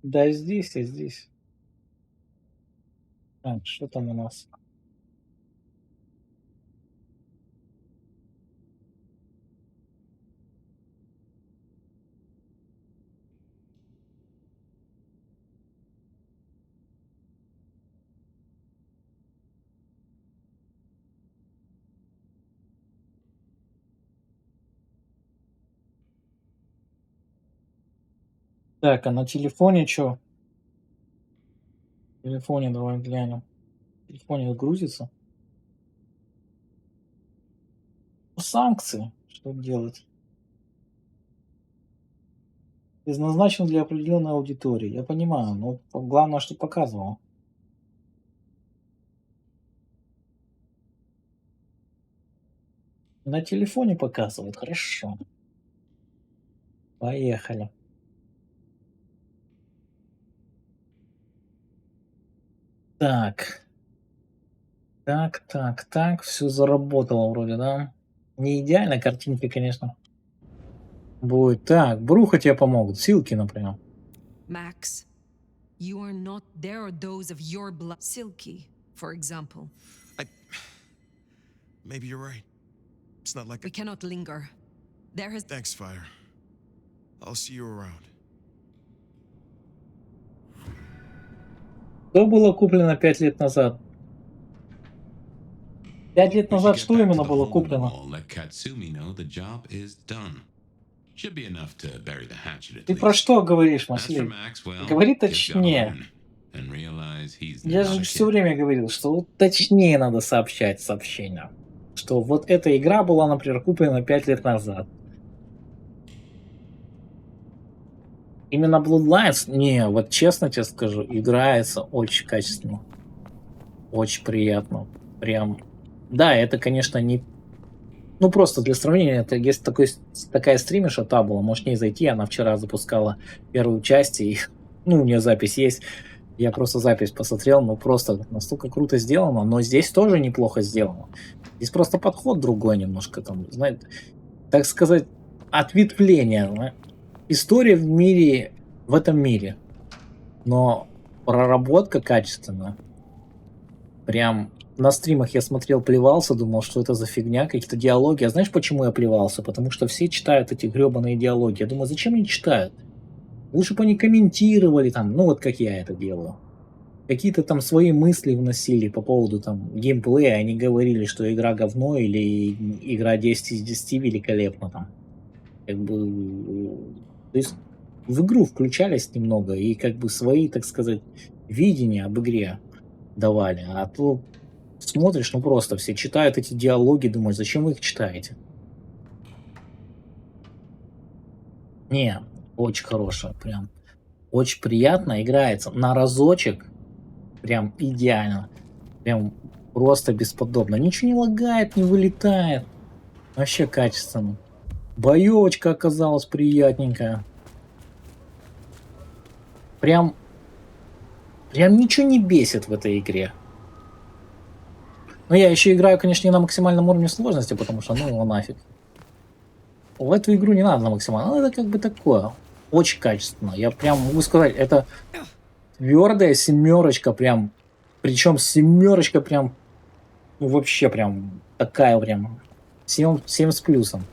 Да, здесь, и здесь. Так, что там у нас? Так, а на телефоне что? В телефоне давай глянем. В телефоне грузится. Ну, санкции. Что делать? Предназначен для определенной аудитории. Я понимаю, но главное, что показывал. На телефоне показывают. Хорошо. Поехали. Так. Так. Все заработало вроде, да? Не идеально картинки, конечно. Будет. Так, Бруха тебе помогут. Силки, например. Max, you are not. There are those of your blood. Silky, for example. Maybe you're right. It's not like We cannot linger. There has. Thanks, Fire. I'll see you around. Что было куплено 5 лет назад? 5 лет назад что именно было куплено? Ты про что говоришь, Масилий? Говори точнее. Я же все время говорил, что вот точнее надо сообщать сообщения. Что вот эта игра была, например, куплена 5 лет назад. Именно Bloodlines, не, вот честно тебе скажу, играется очень качественно. Очень приятно. Прям. Да, это, конечно, не... Ну, просто для сравнения, это есть такая стримерша Табула, можешь к ней зайти, она вчера запускала первую часть, и, ну, у нее запись есть, я просто запись посмотрел, ну, просто настолько круто сделано, но здесь тоже неплохо сделано. Здесь просто подход другой немножко, там, знаете, так сказать, ответвление, да? История в мире, в этом мире, но проработка качественная, прям... На стримах я смотрел, плевался, думал, что это за фигня, какие-то диалоги. А знаешь, почему я плевался? Потому что все читают эти гребаные диалоги. Я думаю, зачем они читают? Лучше бы они комментировали там, ну вот как я это делаю. Какие-то там свои мысли вносили по поводу там геймплея. Они говорили, что игра говно или игра 10 из 10 великолепно там. Как бы... То есть в игру включались немного и как бы свои, так сказать, видения об игре давали. А то смотришь, ну просто все читают эти диалоги, думаешь, зачем вы их читаете? Не, очень хорошая, прям. Очень приятно играется. На разочек прям идеально. Прям просто бесподобно. Ничего не лагает, не вылетает. Вообще качественно. Боевочка оказалась приятненькая. Прям ничего не бесит в этой игре. Но я еще играю, конечно, не на максимальном уровне сложности, потому что, ну, его нафиг. В эту игру не надо на максимальном. Это как бы такое. Очень качественно. Я прям могу сказать, это твердая семерочка прям. Причем семерочка прям, ну, вообще прям такая прям. 7 с плюсом.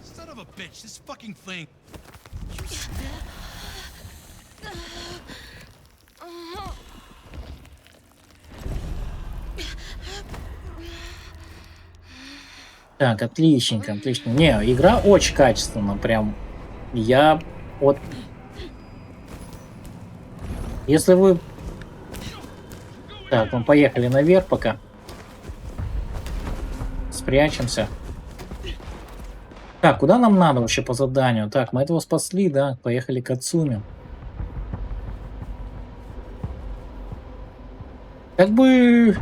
Так, отличненько, отлично. Не, игра очень качественная, прям. Я вот... Если вы... Так, мы поехали наверх пока. Спрячемся. Так, куда нам надо вообще по заданию? Так, мы этого спасли, да? Поехали к Ацуме. Как бы...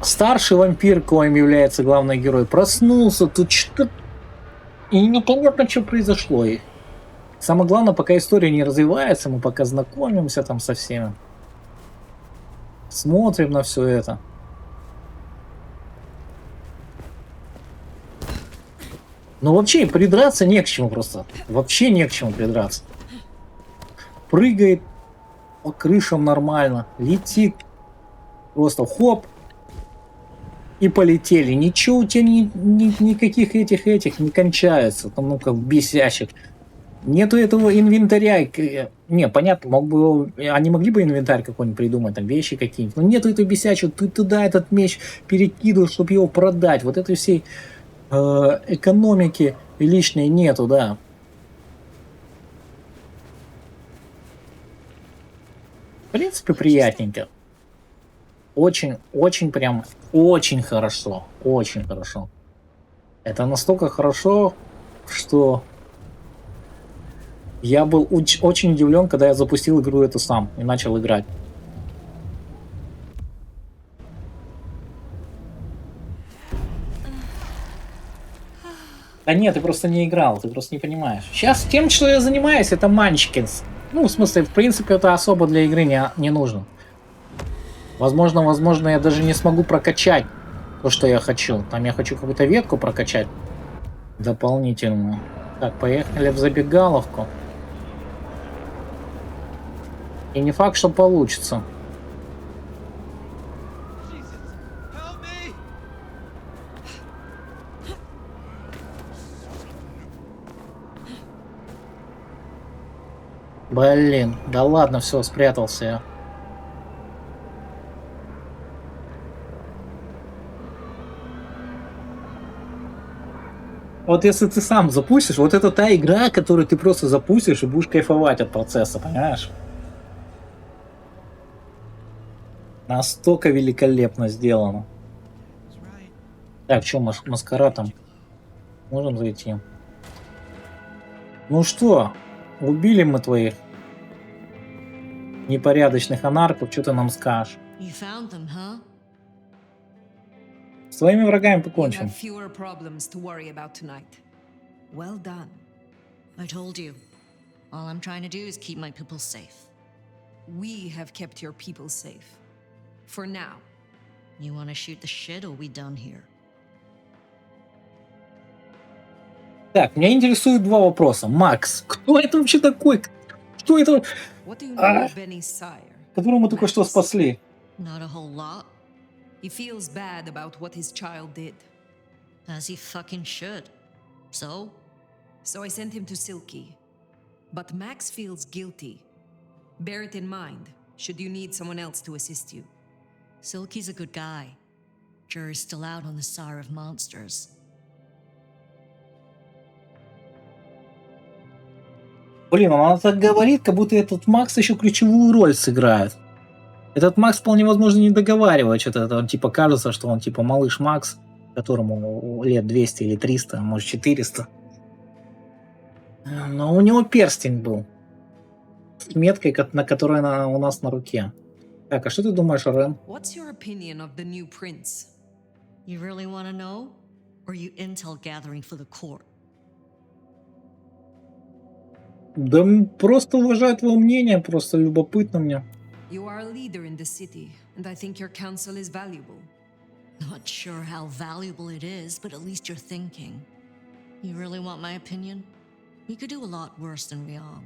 Старший вампир, коим является главный герой, проснулся, тут что-то... И непонятно, что произошло. И самое главное, пока история не развивается, мы пока знакомимся там со всеми. Смотрим на все это. Ну вообще придраться не к чему просто. Вообще не к чему придраться. прыгает по крышам нормально, летит, просто хоп, и полетели. Ничего у тебя никаких этих не кончается, там, ну, как бесящих. Нету этого инвентаря. Не, понятно, они могли бы инвентарь какой-нибудь придумать, там вещи какие-нибудь. Но нету этого бесячего. Ты туда этот меч перекидываешь, чтобы его продать. Вот этой всей экономики лишней нету, да. В принципе, приятненько. Очень, очень прям, очень хорошо. Очень хорошо. Это настолько хорошо, что я был очень удивлен, когда я запустил игру эту сам и начал играть. Да нет, ты просто не играл, ты просто не понимаешь. Сейчас тем, что я занимаюсь, это манчкинс. Ну, в смысле, в принципе, это особо для игры не нужно. Возможно, я даже не смогу прокачать то, что я хочу. Там я хочу какую-то ветку прокачать дополнительную. Так, поехали в забегаловку. И не факт, что получится. Блин, да ладно, все, спрятался я. Вот если ты сам запустишь, вот это та игра, которую ты просто запустишь и будешь кайфовать от процесса, понимаешь? Настолько великолепно сделано. Так, что, маскарад там? Можем зайти? Ну что, убили мы твоих непорядочных анархов, что ты нам скажешь? You found them, huh? С твоими врагами You покончим. have fewer problems to worry about tonight. Well done. I told you. All I'm trying to do is keep my people safe. We have kept your people safe. For now. You want to shoot the shit, or we done here? Так, меня интересуют два вопроса. Макс, кто это вообще такой? Кто это, What do you know of Benny's sire? которого мы только что Max? спасли? Not a whole lot, He feels bad about what his child did. as he fucking should. So, So I sent him to Silky. But Max feels guilty. Bear it in mind, should you need someone else to assist you. Silky's a good guy. Jury's still out on the sire of monsters. Блин, она так говорит, как будто этот Макс еще ключевую роль сыграет. Этот Макс вполне возможно не договаривает что-то. Это, типа кажется, что он типа малыш Макс, которому лет 200 или 300, может 400. Но у него перстень был с меткой, на которой она у нас на руке. Так, а что ты думаешь, Рен? What's your opinion of the new prince? You really want to know? Or you intel gathering for the court? Да просто уважаю твое мнение, просто любопытно мне. You are a leader in the city, and I think your counsel is valuable. Not sure how valuable it is, but at least you're thinking. You really want my opinion? We could do a lot worse than we are.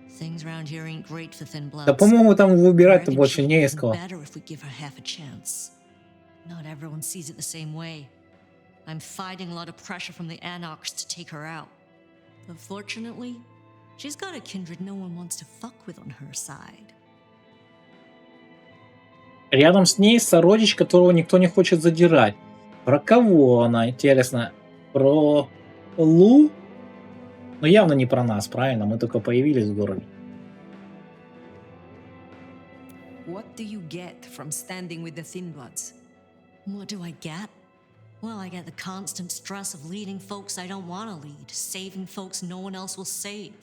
Things around here ain't great for thin bloods. Да, по-моему, там выбирать-то Reckon больше she'd не be из кого. better if we give her half a chance. Not everyone sees it the same way. I'm fighting a lot of pressure from the Anarchs to take her out. But fortunately, she's got a kindred no one wants to fuck with on her side. Рядом с ней сородич, которого никто не хочет задирать. Про кого она, интересно? Про Лу? Ну, явно не про нас, правильно? Мы только появились в городе. What do you get from standing with the Thin Bloods? What do I get? Well, I get the constant stress of leading folks I don't want to lead, saving folks no one else will save.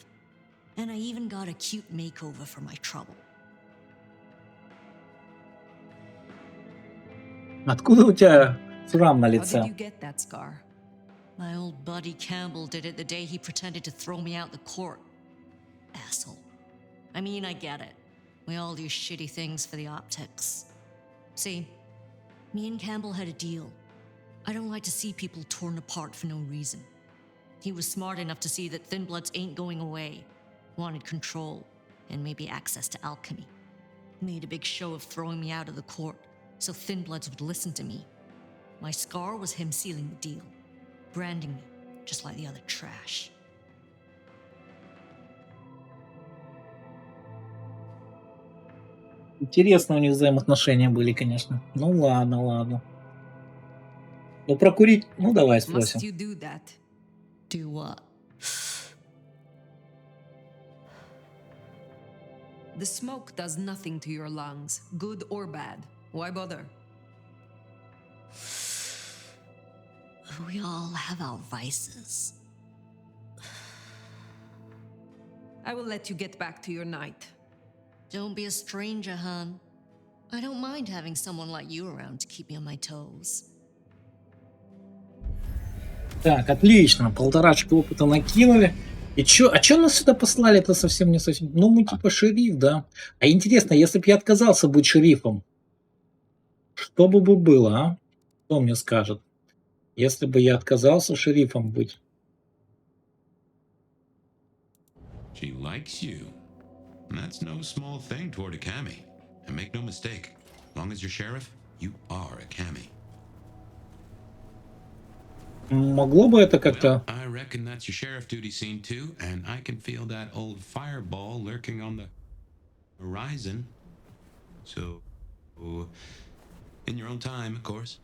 And I even got a cute makeover for my trouble. Откуда у тебя шрам на How did лице? you get that scar? My old buddy Campbell did it the day he pretended to throw me out the court. Asshole. I mean, I get it. We all do shitty things for the optics. See, me and Campbell had a deal. I don't like to see people torn apart for no reason. He was smart enough to see that Thin Bloods ain't going away. Wanted control. and maybe access to alchemy. Made a big show of throwing me out of the court so Thin Bloods would listen to me. My scar was him sealing the deal, branding me just like the other trash. Интересно у них взаимоотношения были, конечно. Ну ладно, ладно. Ну прокурить, ну давай спросим. Must you do that? Do what? The smoke does nothing to your lungs, good or bad. Why bother? We all have our vices. I will let you get back to your night. Don't be a stranger, hon. I don't mind having someone like you around to keep me on my toes. Так, отлично. 1,5 опыта накинули. И чё, а чё нас сюда послали? Это совсем не совсем... Ну, мы типа шериф, да? А интересно, если бы я отказался быть шерифом, что бы было, а? Кто мне скажет? Если бы я отказался шерифом быть. She likes you. And that's no small thing toward a Cammy. And make no mistake, as long as you're sheriff, you are a Cammy. Могло бы это как-то... I reckon that's your sheriff duty scene too, and I can feel that old fireball lurking on the horizon. So, in your own time, of course.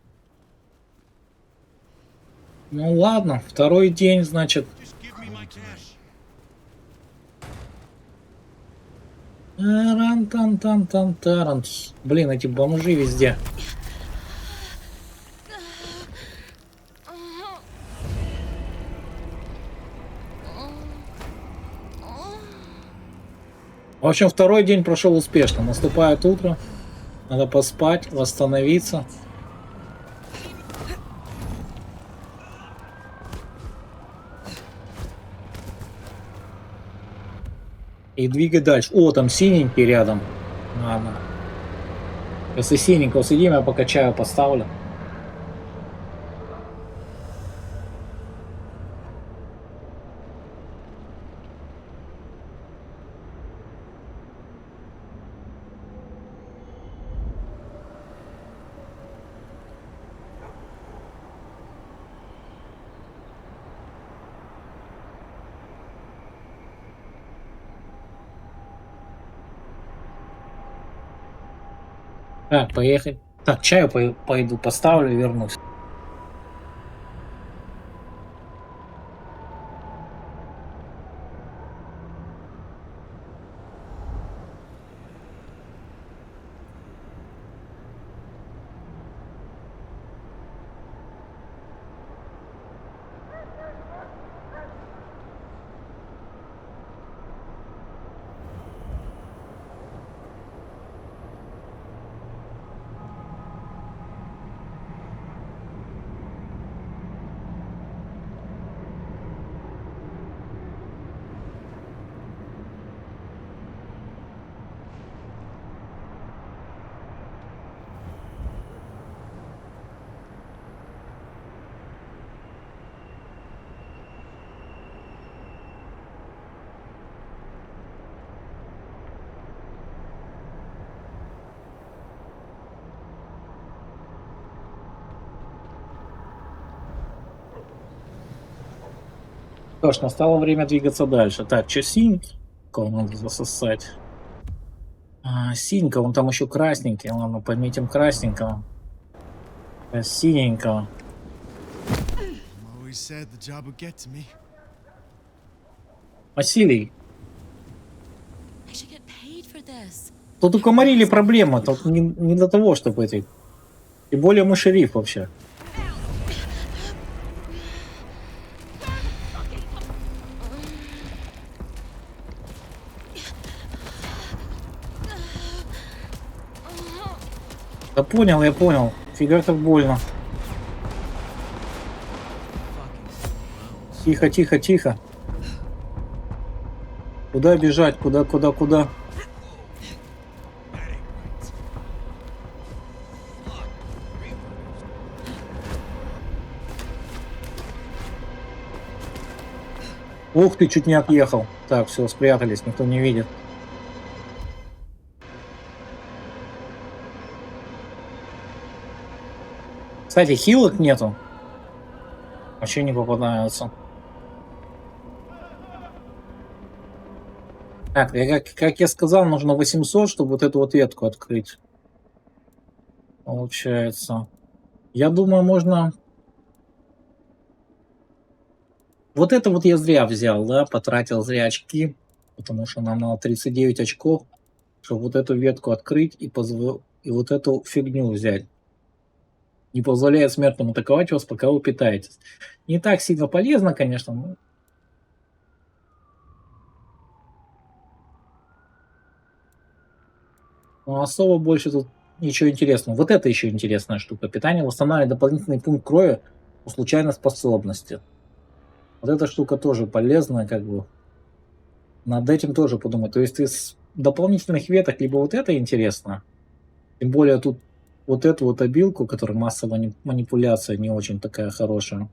Ну ладно, второй день, значит. Just give me my cash. Таран-тан-тан-тан-таран. Блин, эти бомжи везде. В общем, второй день прошел успешно. Наступает утро. Надо поспать, восстановиться. И двигать дальше. О, там синенький рядом. Ладно. Если синенького сидим, я покачаю, поставлю. Так, поехать. Так, чаю пойду поставлю и вернусь. Что ж, настало время двигаться дальше. Так, что синька надо засосать? Синька, он там еще красненький. Ладно, пометим красненького. Синенького. Always said the job would get to me. Василий, I should get paid for this. тут у Комарили проблема. Тут не для того, чтобы эти... Тем более мы шериф вообще. Да понял, я понял. Фига как больно. Тихо, тихо, тихо. Куда бежать? Куда? Ух ты, чуть не отъехал. Так, все, спрятались, никто не видит. Кстати, хилок нету. Вообще не попадаются. Так, как я сказал, нужно 800, чтобы вот эту вот ветку открыть. Получается. Я думаю, можно... Вот это вот я зря взял, да, потратил зря очки, потому что нам надо 39 очков, чтобы вот эту ветку открыть и вот эту фигню взять. Не позволяет смертным атаковать вас, пока вы питаетесь. Не так сильно полезно, конечно, но особо больше тут ничего интересного. Вот это еще интересная штука. Питание восстанавливает дополнительный пункт крови у случайной способности. Вот эта штука тоже полезная, как бы. Над этим тоже подумать. То есть из дополнительных веток либо вот это интересно, тем более тут вот эту вот обилку, которая массовая манипуляция, не очень такая хорошая.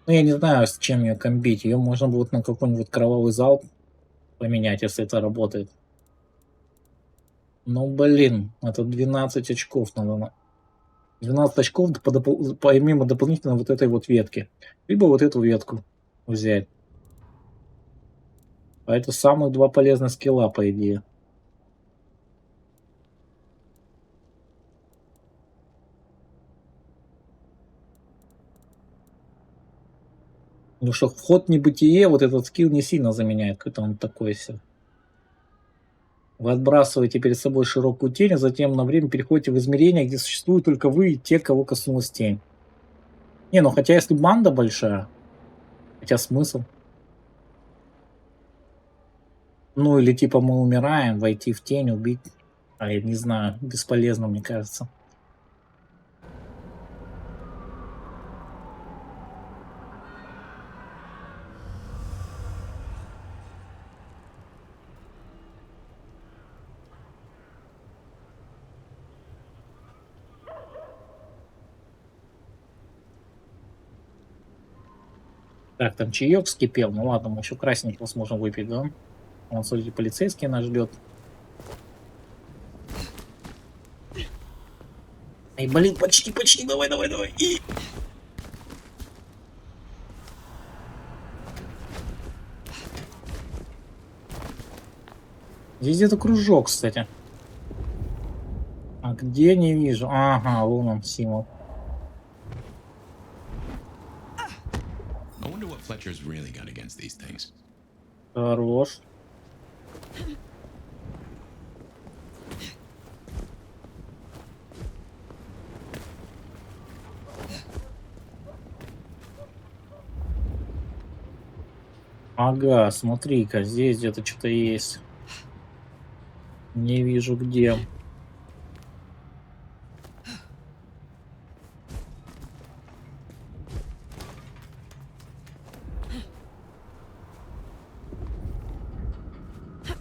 Ну, я не знаю, с чем ее комбить. Ее можно будет на какой-нибудь кровавый залп поменять, если это работает. Ну, блин, это 12 очков надо. 12 очков помимо дополнительно вот этой вот ветки. Либо вот эту ветку взять. А это самых два полезных скилла, по идее. Ну что, вход в небытие, вот этот скилл не сильно заменяет, какой-то он такой все. Вы отбрасываете перед собой широкую тень, а затем на время переходите в измерение, где существуют только вы и те, кого коснулась тень. Не, ну хотя если банда большая, хотя смысл? Ну или типа мы умираем, войти в тень, убить. А я не знаю, бесполезно, мне кажется. Так, там чаек вскипел. Ну ладно, мы еще красненького сможем выпить, да? Вон, смотрите, полицейский нас ждет. Эй, блин, почти, давай. И... Здесь где-то кружок, кстати. А где, не вижу? Ага, вон он, символ. I wonder what Fletcher's really got against these things. Хорош. Ага, смотри-ка, здесь где-то что-то есть. Не вижу где.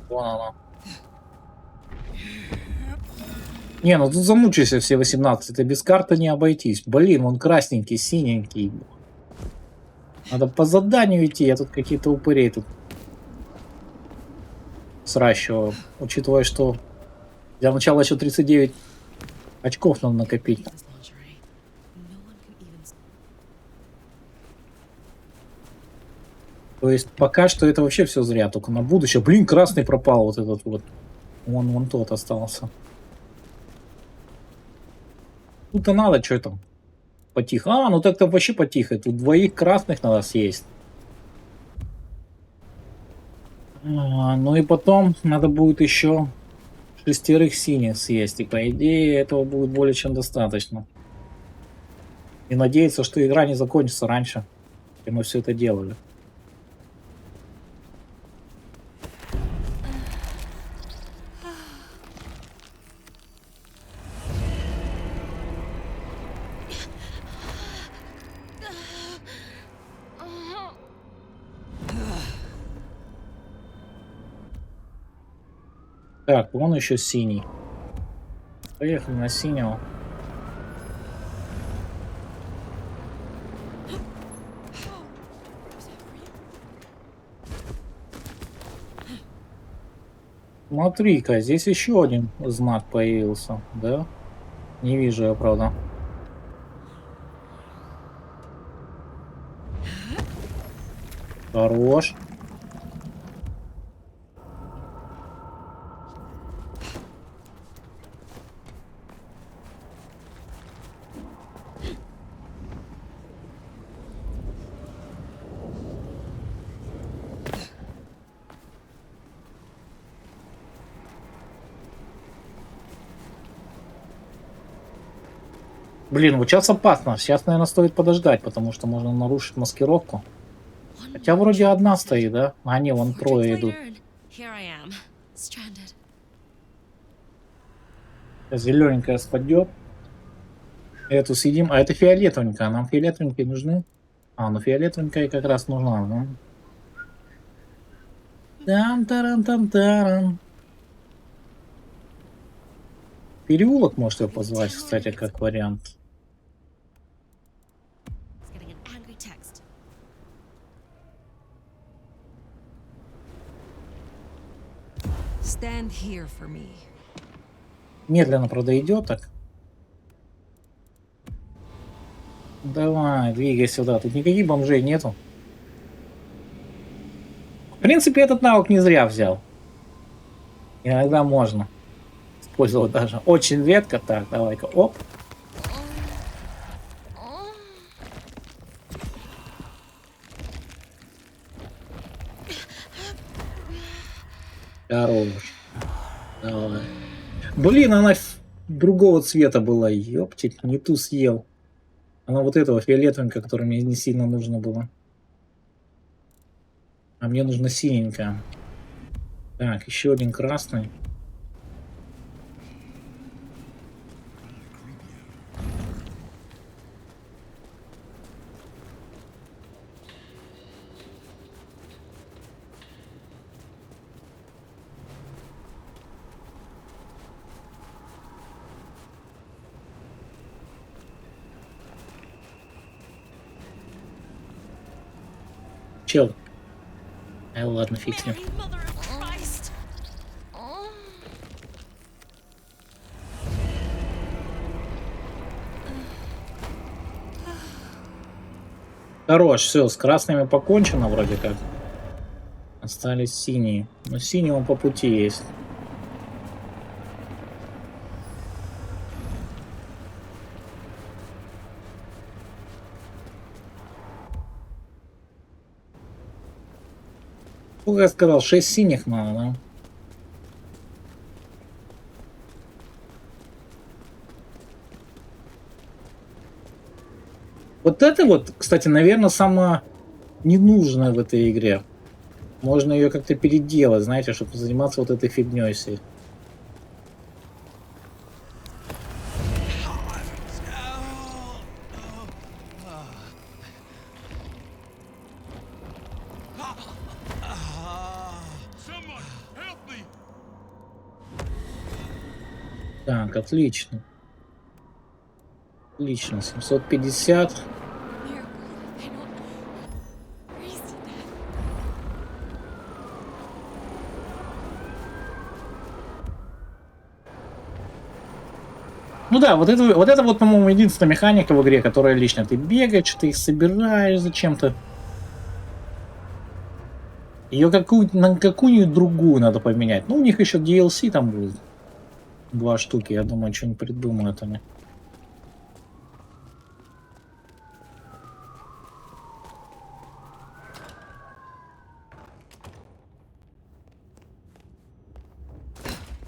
Вон она. Не, ну тут замучайся все 18, это без карты не обойтись. Блин, он красненький, синенький. Надо по заданию идти, я тут какие-то упырей тут сращиваю. Учитывая, что для начала еще 39 очков надо накопить. То есть пока что это вообще все зря, только на будущее. Блин, красный пропал вот этот вот. Вон тот остался. Тут-то надо, что там? Потихо. А, ну так-то вообще потихо. Тут двоих красных надо съесть. Ну и потом надо будет еще 6 синих съесть. И по идее этого будет более чем достаточно. И надеяться, что игра не закончится раньше, чем мы все это делали. Так, вон еще синий. Поехали на синего. Смотри-ка, здесь еще один знак появился, да? Не вижу я, правда. Хорош. Блин, вот сейчас опасно. Сейчас, наверное, стоит подождать, потому что можно нарушить маскировку. One Хотя more вроде drop одна left. стоит, да? А, не, вон 4 drinks трое идут. later, and here I am, stranded. Зелененькая спадет. Эту съедим. А это фиолетовенькая. Нам фиолетовенькие нужны? А, ну фиолетовенькая как раз нужна. Ну. Там-тарам-там-тарам. Переулок может ее позвать, кстати, как вариант. It's getting an angry text. Stand here for me. Медленно, правда, идет так. Давай, двигай сюда. Тут никаких бомжей нету. В принципе, этот навык не зря взял. Иногда можно использовать даже. Очень редко. Так, давай-ка. Оп. Хорош. Давай. Блин, она другого цвета была. Ёптить, не ту съел. Она вот этого фиолетовенькая, которая мне не сильно нужно было. А мне нужна синенькая. Так, еще один красный. Чел. Ладно, фиг с ним. Mary, Mother of Christ! Хорош, все, с красными покончено вроде как. Остались синие. Но синего по пути есть. Сколько я сказал? 6 синих надо, да? Вот это вот, кстати, наверное, самое ненужное в этой игре. Можно ее как-то переделать, знаете, чтобы заниматься вот этой фигней всей. Someone, help me! Так, отлично. Отлично, 750. Miracle. I don't know. Where is he, Dad? Ну да, вот это вот, по-моему, единственная механика в игре, которая лично ты бегаешь, что-то их собираешь зачем-то. Ее на какую-нибудь другую надо поменять. Ну, у них еще DLC там будет. 2 штуки, я думаю, что-нибудь придумают они.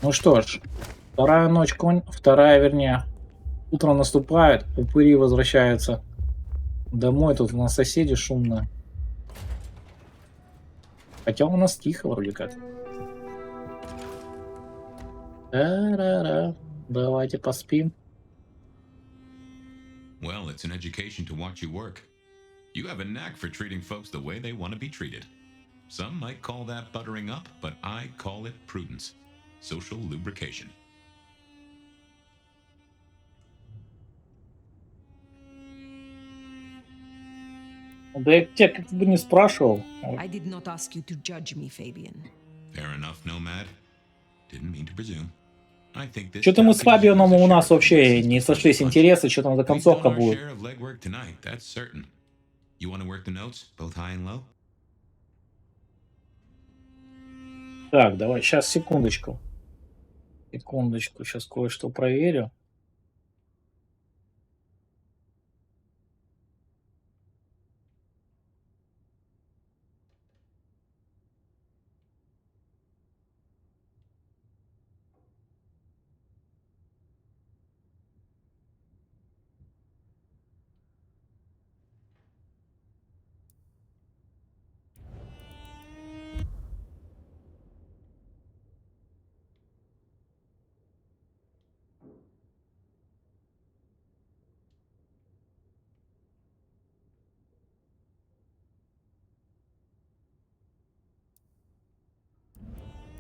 Ну что ж, вторая ночь вторая, вернее, утро наступает, упыри возвращаются домой, тут у нас соседи шумно. Хотя у нас тихо вроде как. Та-ра-ра. Давайте поспим. Well, it's an education to watch you work. You have a knack for treating folks the way they want to be treated. Some might call that buttering up, but I call it prudence. Social lubrication. Да я тебя как бы не спрашивал. I did not ask you to judge me, Fabian. Fair enough, Nomad. Didn't mean to presume. I think this Что-то мы с town could use Фабионом, a у нас share of вообще business не before сошлись lunch. интересы, что там за We've done концовка our будет. share of legwork tonight, that's certain. You want to work the notes, both high and low? Так, давай, сейчас, секундочку. Секундочку, сейчас кое-что проверю.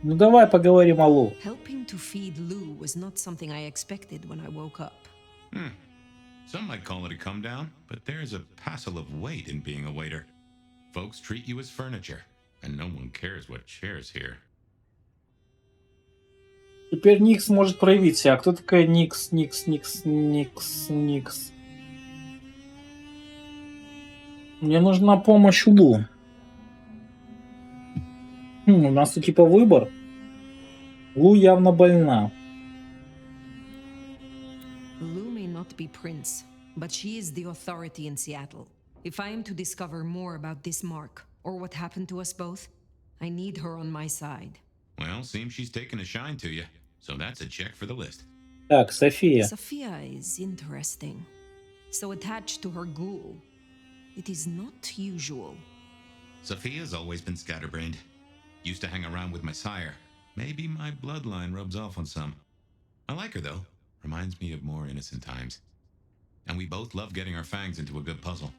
Ну давай поговорим о Лу. Helping to feed Lou was not something I expected when I woke up. Some might call it a come down, but there's a passel of weight in being a waiter. Folks treat you as furniture, and no one cares what shares here. Теперь Никс может проявить себя. А кто такая Никс? Мне нужна помощь Лу. У нас тут типа выбор. Лу явно больна. Lou may not be Prince, but she is the authority in Seattle. If I am to discover more about this mark, or what happened to us both, I need her on my side. Well, seems she's taken a shine to you, so that's a check for the list. Так, София. Sophia is interesting. So attached to her ghoul. It is not usual. Sophia's always been scatterbrained. Used to hang around with my sire. Maybe my bloodline rubs off on some. I like her, though. Reminds me of more innocent times. And we both love getting our fangs into a good puzzle.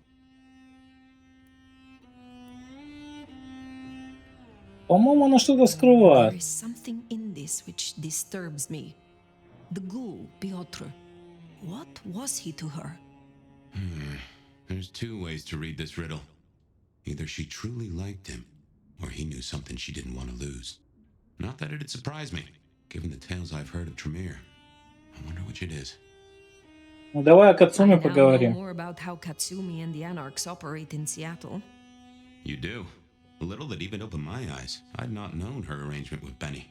По-моему, она что-то There скрывает. is something in this which disturbs me. The ghoul, Piotr. What was he to her? There's two ways to read this riddle. Either she truly liked him, or he knew something she didn't want to lose. Not that it'd surprise me, given the tales I've heard of Tremere. I wonder which it is. Ну давай о I Кацуме now know поговорим. more about how Katsumi and the Anarchs operate in Seattle. You do. A little that even opened my eyes. I'd not known her arrangement with Benny.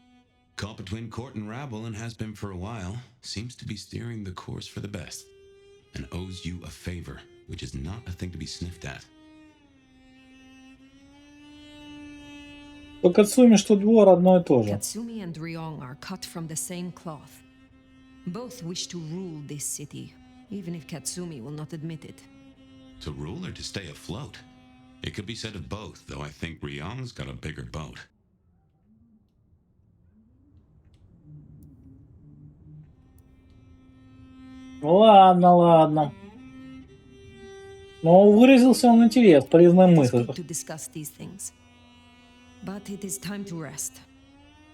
Caught between court and rabble and has been for a while. Seems to be steering the course for the best. And owes you a favor, which is not a thing to be sniffed at. По Кацуме, что двор одно и то же. Katsumi and Ryong are cut from the same cloth. Both wish to rule this city, even if Katsumi will not admit it. To rule or to stay afloat? It could be said of both, though I think Ryong's got a bigger boat. Ладно, ладно. Но выразился он интерес, полезная It is мысль. good to discuss these things. But it is time to rest.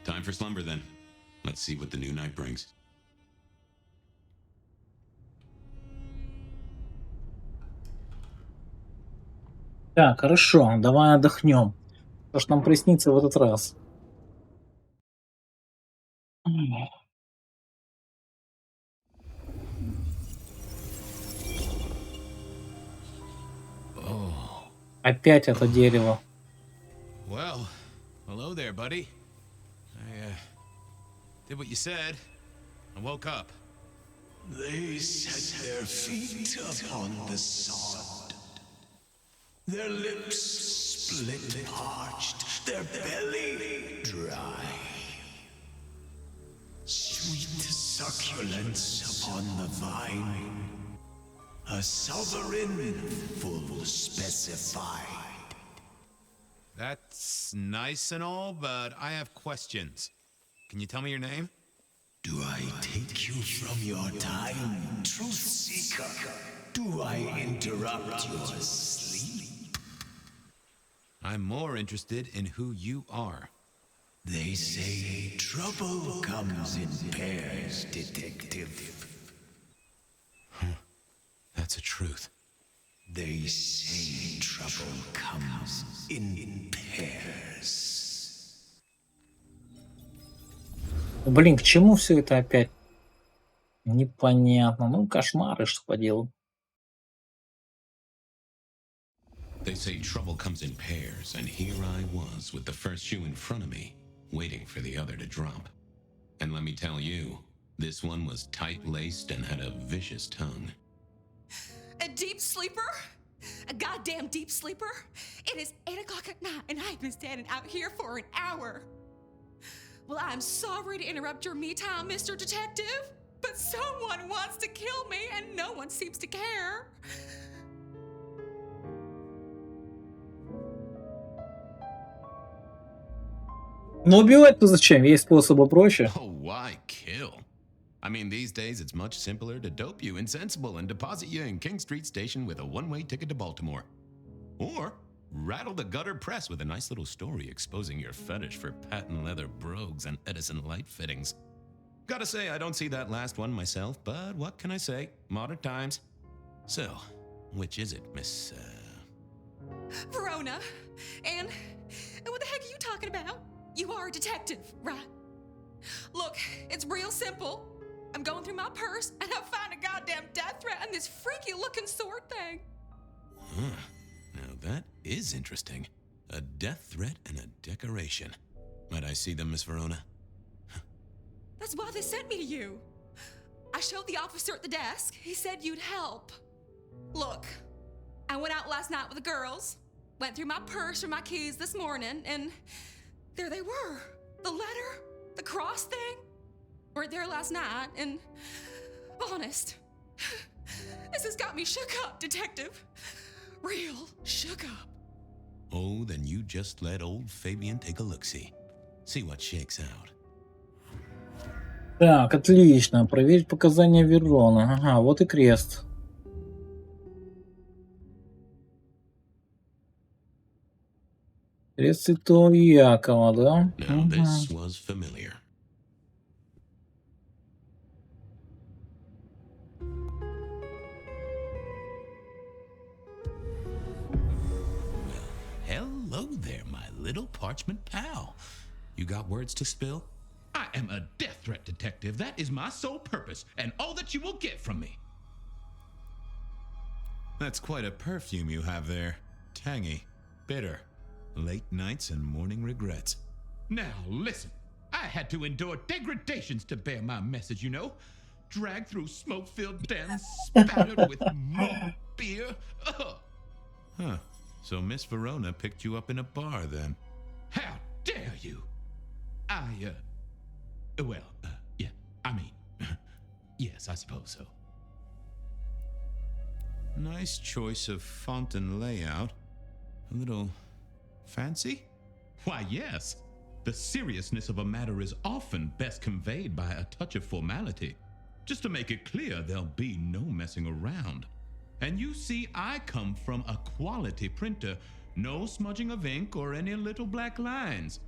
Time for slumber then. Let's see what the new night brings. Так, хорошо, давай отдохнем. Что ж нам приснится в этот раз? Опять это дерево. Well, hello there, buddy. I did what you said. I woke up. They set their feet upon the sod. Their lips split parched, their belly dry. Sweet succulence upon the vine. A sovereign full specified. That's nice and all, but I have questions. Can you tell me your name? Do I take you from your time, truth seeker? Do I interrupt your sleep? I'm more interested in who you are. They say trouble comes in pairs, detective. That's a truth. They say trouble comes in pairs. Блин, к чему все это опять? Непонятно. Ну, кошмары, что поделать. They say trouble comes in pairs, and here I was with the first shoe in front of me, waiting for the other to drop. And let me tell you, this one was tight-laced and had a vicious tongue. A deep sleeper? A goddamn deep sleeper? It is 8 o'clock at night and I've been standing out here for an hour. Well, I'm sorry to interrupt your me time, Mr. Detective, but someone wants to kill me and no one seems to care. Ну, убивать-то зачем? Есть способы проще. Oh, why kill? I mean, these days it's much simpler to dope you insensible and deposit you in King Street Station with a one-way ticket to Baltimore. Or rattle the gutter press with a nice little story exposing your fetish for patent leather brogues and Edison light fittings. Gotta say, I don't see that last one myself, but what can I say? Modern times. So, which is it, Miss, Verona. And what the heck are you talking about? You are a detective, right? Look, it's real simple. I'm going through my purse and I find a goddamn death threat and this freaky looking sword thing. Huh. Now that is interesting. A death threat and a decoration. Might I see them, Miss Verona? That's why they sent me to you. I showed the officer at the desk. He said you'd help. Look, I went out last night with the girls, went through my purse for my keys this morning, and there they were. The letter, the cross thing, were there last night, and honest, this has got me shook up, Detective. Real shook up. Oh, then you just let old Fabian take a look-see. See what shakes out. Так, отлично. Проверить показания Верона. Ага, вот и крест. Крест Святого Якова, да? Now this was familiar. Hello there, my little parchment pal. You got words to spill? I am a death threat detective. That is my sole purpose, and all that you will get from me. That's quite a perfume you have there. Tangy, bitter, late nights and morning regrets. Now, listen. I had to endure degradations to bear my message, you know. Dragged through smoke-filled dens, spattered with malt beer. Ugh. Huh. So Miss Verona picked you up in a bar then? How dare you? Yeah, I mean, yes, I suppose so. Nice choice of font and layout. A little fancy? Why, yes. The seriousness of a matter is often best conveyed by a touch of formality. Just to make it clear, there'll be no messing around. And you see, I come from a quality printer. No smudging of ink or any little black lines.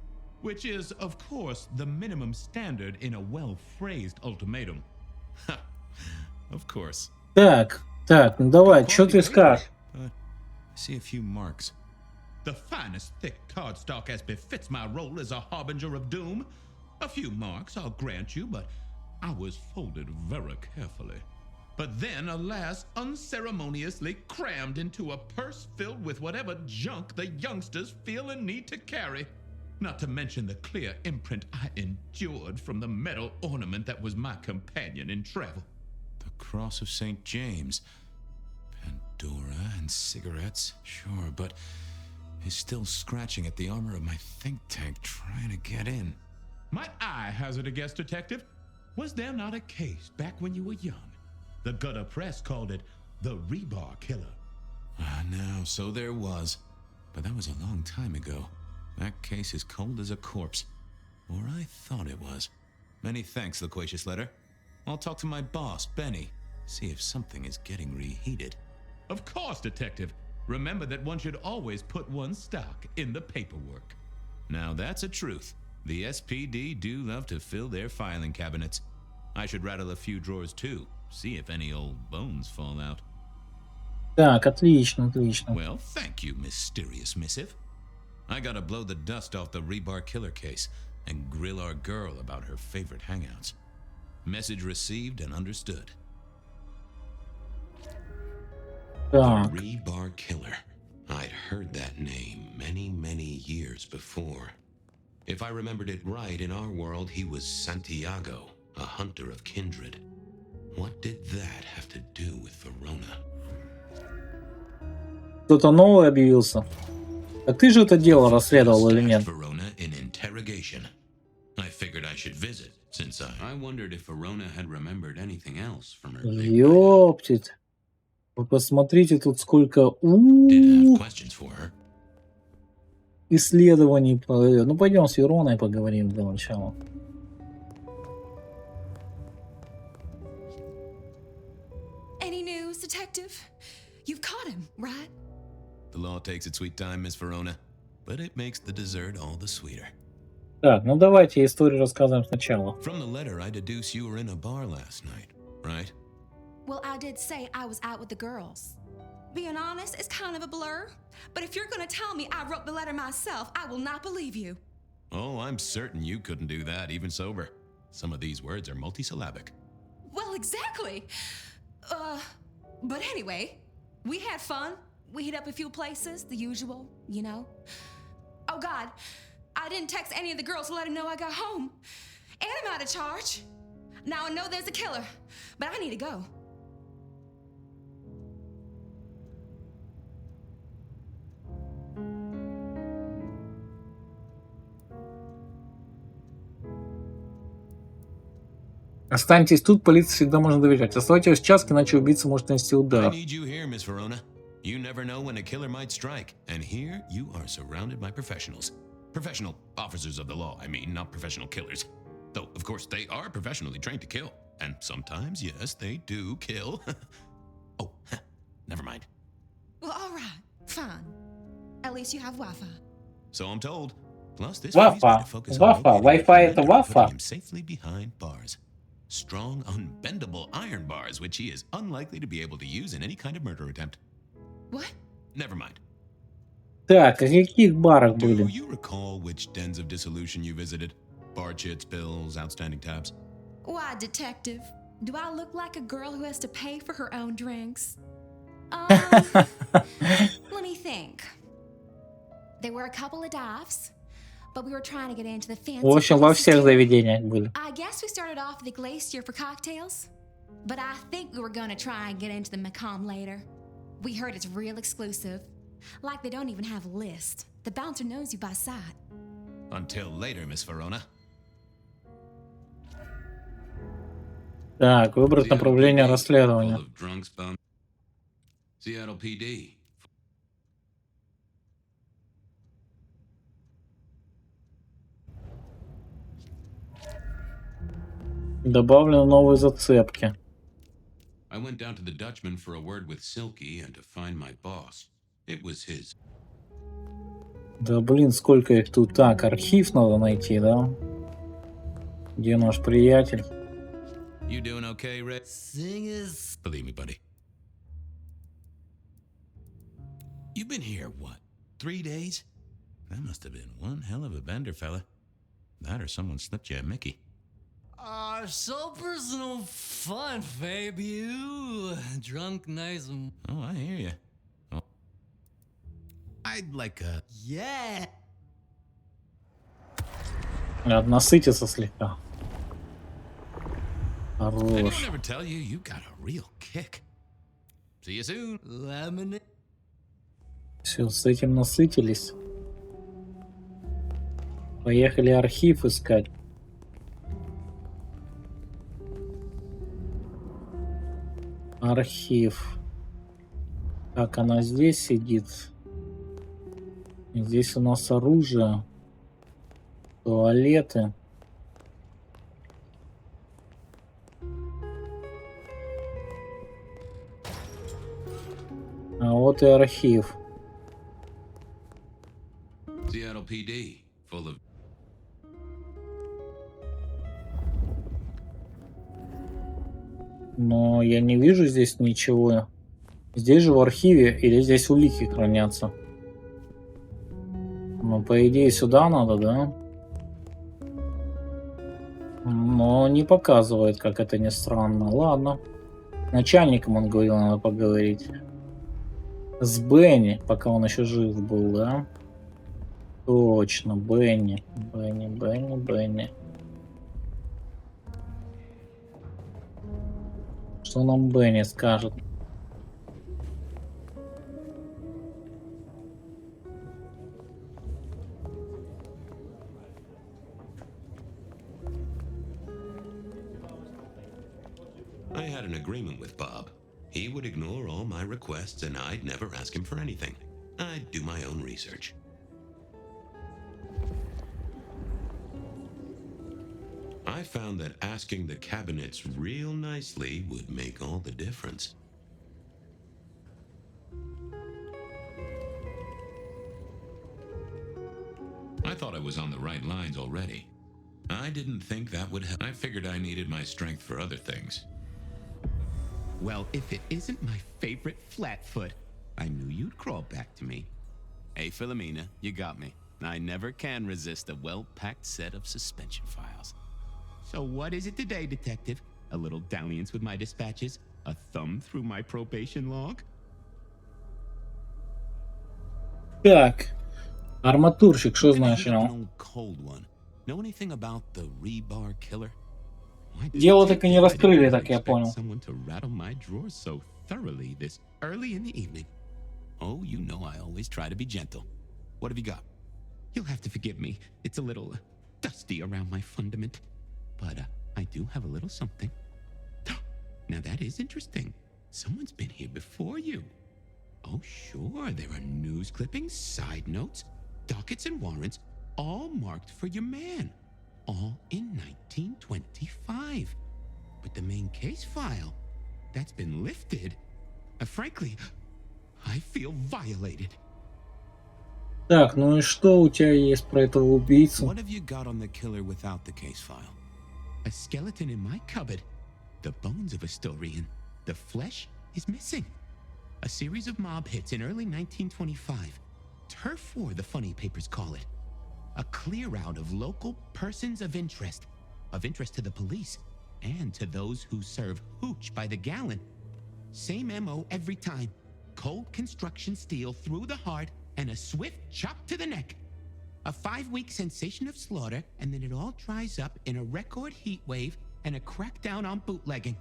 Which is, of course, the minimum standard in a well-phrased ultimatum. Ha! Of course. Так, ну давай, что ты скажешь? But I see a few marks. The finest thick cardstock as befits my role as a harbinger of doom. A few marks, I'll grant you, but I was folded very carefully. But then, alas, unceremoniously crammed into a purse filled with whatever junk the youngsters feel a need to carry. Not to mention the clear imprint I endured from the metal ornament that was my companion in travel. The Cross of St. James. Pandora and cigarettes, sure, but he's still scratching at the armor of my think tank trying to get in. Might I hazard a guess, Detective? Was there not a case back when you were young? The gutter press called it the Rebar Killer. No, so there was. But that was a long time ago. That case is cold as a corpse. Or I thought it was. Many thanks, Loquacious Letter. I'll talk to my boss, Benny. See if something is getting reheated. Of course, Detective. Remember that one should always put one's stock in the paperwork. Now that's a truth. The SPD do love to fill their filing cabinets. I should rattle a few drawers too. See if any old bones fall out. Так, отлично. Well, thank you, mysterious missive. I gotta blow the dust off the Rebar Killer case. and grill our girl about her favorite hangouts. Message received and understood. Так, Rebar Killer. I'd heard that name many years before. If I remembered it right, in our world, he was Santiago, a hunter of kindred. What did that have to do with Verona? кто-то новый объявился. А ты же это дело расследовал или нет? Verona in interrogation. I figured I should visit, since I wondered if Verona had remembered anything else from her big night out. Ёптить. Вы посмотрите, тут сколько Did have questions for her. исследований. Ну, пойдем с Вероной поговорим для начала. Any news, detective? You've caught him, right? The law takes its sweet time, Miss Verona, but it makes the dessert all the sweeter. Так, ну давайте историю рассказываем сначала. From the letter, I deduce you were in a bar last night, right? Well, I did say I was out with the girls. Being honest, it's kind of a blur. But if you're gonna tell me I wrote the letter myself, I will not believe you. Oh, I'm certain you couldn't do that, even sober. Some of these words are multisyllabic. Well, exactly. But anyway, we had fun. We hit up a few places, the usual, you know. Oh God, I didn't text any of the girls to let them know I got home. And I'm out of charge. Now I know there's a killer, but I need to go. Останьтесь тут, полиции всегда можно доверять. Оставайтесь в участке, иначе убийца может нанести I удар. need you here, Miss Verona. You never know when a killer might strike, and here you are surrounded by professionals. Professional officers of the law, I mean, not professional killers. Though, of course, they are professionally trained to kill. And sometimes, yes, they do kill. Oh, never mind. Well, all right, fine. At least you have Wi-Fi. So I'm told. Plus, this Wi-Fi. frees me to focus on Wi-Fi. locating Wi-Fi the это offender and Wi-Fi. putting him safely behind bars. Strong, unbendable iron bars, which he is unlikely to be able to use in any kind of murder attempt. What? Never mind. Так, о каких барах Do были? you recall which dens of dissolution you visited? Bar chits, bills, outstanding tabs? Why, detective? Do I look like a girl who has to pay for her own drinks? Let me think. There were a couple of dives, but we were trying to get into the fancy. В общем, во places всех too. заведениях были. I guess we started off at the Glacier for cocktails, but I think we were gonna try and get into the Macomb later. We heard it's real exclusive. Like they don't even have a list. The bouncer knows you by sight. Until later, Miss Verona. Так, выбрать направление Full расследования. of drunks bum. Seattle PD. Добавлены новые зацепки. I went down to the Dutchman for a word with Silky and to find my boss. It was his. Да блин, сколько их тут. Так, архив надо найти, да? Где наш приятель? You doing okay, Ray? Believe me, buddy. You've been here, what, 3 days? That must have been one hell of a bender, fella. That or someone slipped you a Mickey. So personal fun, babe. You drunk, nice and Oh, I hear you. Oh. I'd like a... yeah. Надо насытиться слегка. Anyone Хорош. ever tell you you got a real kick? See you soon. Lemonade. Все, с этим насытились. Поехали архив искать. Архив. Так, она здесь сидит. Здесь у нас оружие. Туалеты. А вот и архив. Seattle PD. Full of. Но я не вижу здесь ничего. Здесь же в архиве или здесь улики хранятся? Ну, по идее, сюда надо, да? но не показывает, как это ни странно. Ладно. Начальником он говорил, надо поговорить. С Бенни, пока он еще жив был, да? Точно, Бенни. Бенни. Что нам Бенни скажет? I had an agreement with Bob. He would ignore all my requests and I'd never ask him for anything. I'd do my own research. I found that asking the cabinets real nicely would make all the difference. I thought I was on the right lines already. I didn't think that would help. I figured I needed my strength for other things. Well, if it isn't my favorite Flatfoot, I knew you'd crawl back to me. Hey, Philomena, you got me. I never can resist a well-packed set of suspension files. So what is it today, Detective? A little dalliance with my dispatches? A thumb through my probation log? Так, арматурщик, что Gonna знаешь hit о up an нем? old cold one. Know anything about the rebar killer? Why, Дело так и не Detective, I раскрыли, didn't так я expect понял. someone to rattle my drawers so thoroughly this early in the evening. Oh, you know I always try to be gentle. What have you got? You'll have to forgive me. It's a little dusty around my fundament. But I do have a little something. Now that is interesting. Someone's been here before you. Oh, sure. There are news clippings, side notes, dockets and warrants, all marked for your man. All in 1925. But the main case file, that's been lifted. Frankly, I feel violated. Так, ну и что у тебя есть про этого убийцу? What have you got on the killer without the case file? A skeleton in my cupboard. The bones of a story and the flesh is missing. A series of mob hits in early 1925. Turf war, the funny papers call it. A clear out of local persons of interest to the police and to those who serve hooch by the gallon. Same MO every time. Cold construction steel through the heart and a swift chop to the neck. A 5-week sensation of slaughter, and then it all dries up in a record heat wave and a crackdown on bootlegging.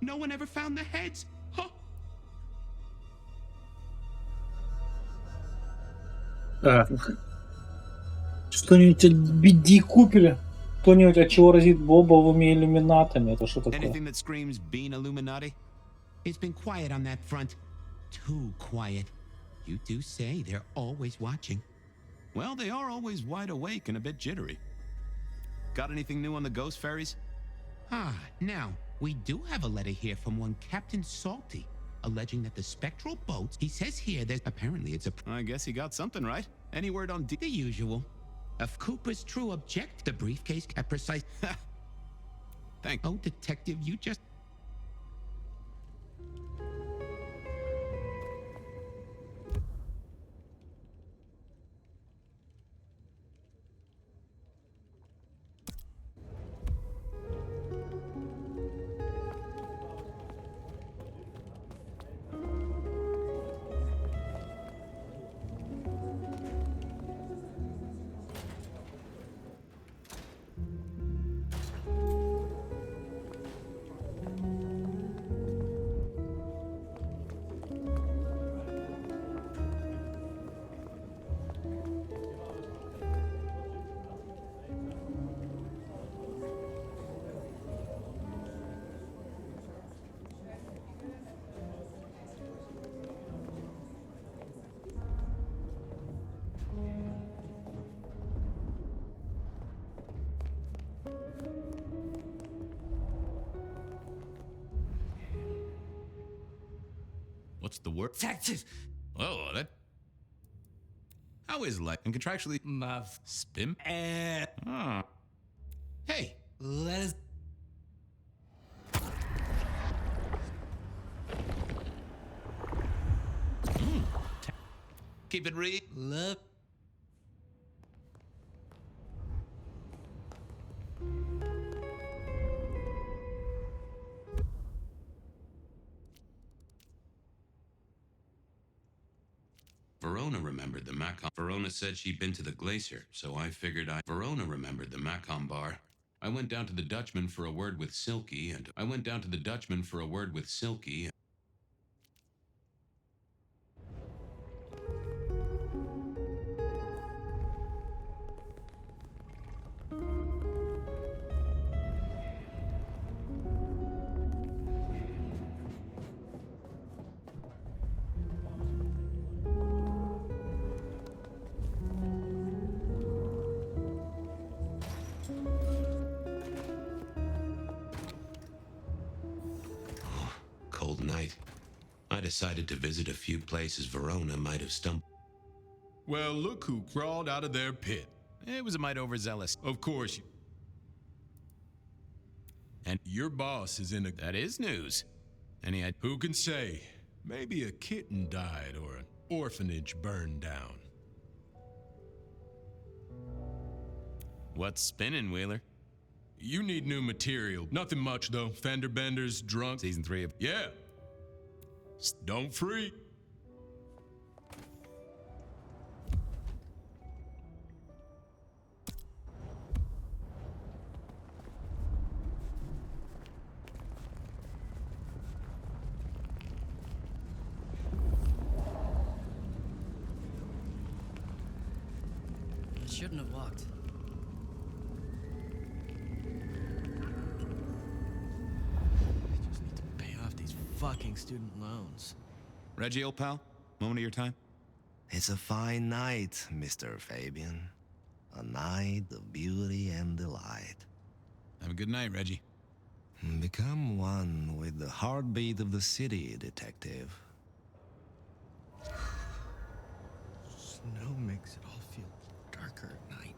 No one ever found the heads. Huh? Так, что-нибудь от BD купили? Кто-нибудь от чего разит бобовыми иллюминатами? Это что такое? Anything that screams being Illuminati? It's been quiet on that front. Too quiet. You do say they're always watching. Well, they are always wide awake and a bit jittery. Got anything new on the ghost ferries? Now, we do have a letter here from one Captain Salty, alleging that the spectral boats, he says here there's apparently it's a... I guess he got something right. Any word on the usual. If Cooper's true object, the briefcase at precise... Thank... Oh, Detective, you just... What's the word? Detective! Oh, that... How is life? And contractually... My Spim? Hey! let us. Keep it real. Look. Verona remembered the Macon. Verona said she'd been to the glacier, so I figured Verona remembered the Macon bar. I went down to the Dutchman for a word with Silky, and cold night. I decided to visit a few places Verona might have stumbled. Well, look who crawled out of their pit. It was a mite overzealous. Of course. And your boss is in a... That is news. Any idea? Who can say? Maybe a kitten died or an orphanage burned down. What's spinning, Wheeler? You need new material. Nothing much, though. Fender benders, drunk. Season 3 of... Yeah. Don't freak. I shouldn't have walked. I just need to pay off these fucking student loans. Reggie, old pal, moment of your time? It's a fine night, Mr. Fabian. A night of beauty and delight. Have a good night, Reggie. Become one with the heartbeat of the city, detective. Snow makes it all feel darker at night.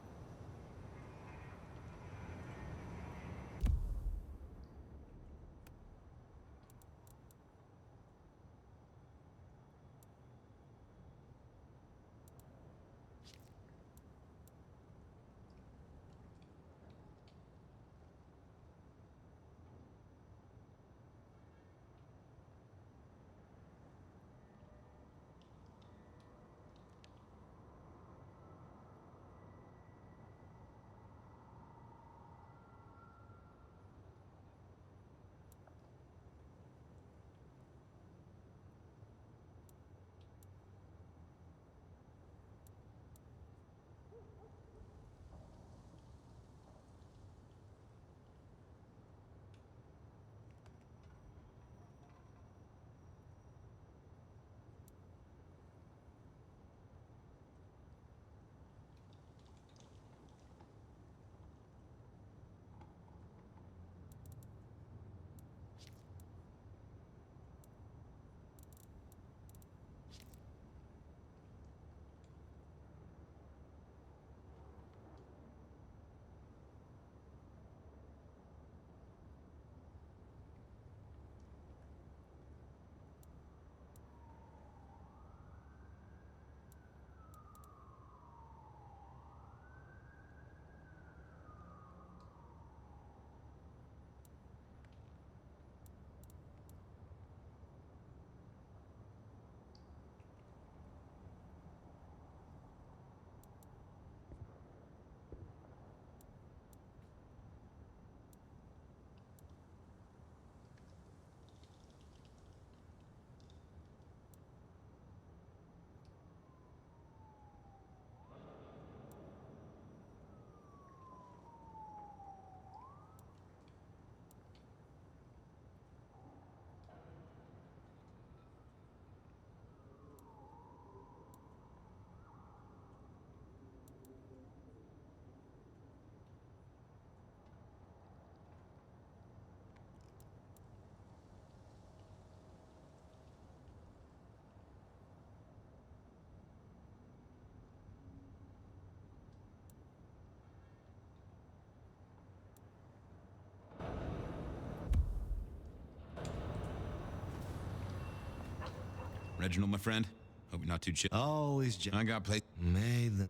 Reginald, my friend. Hope you're not too chill. Always I got play. May the...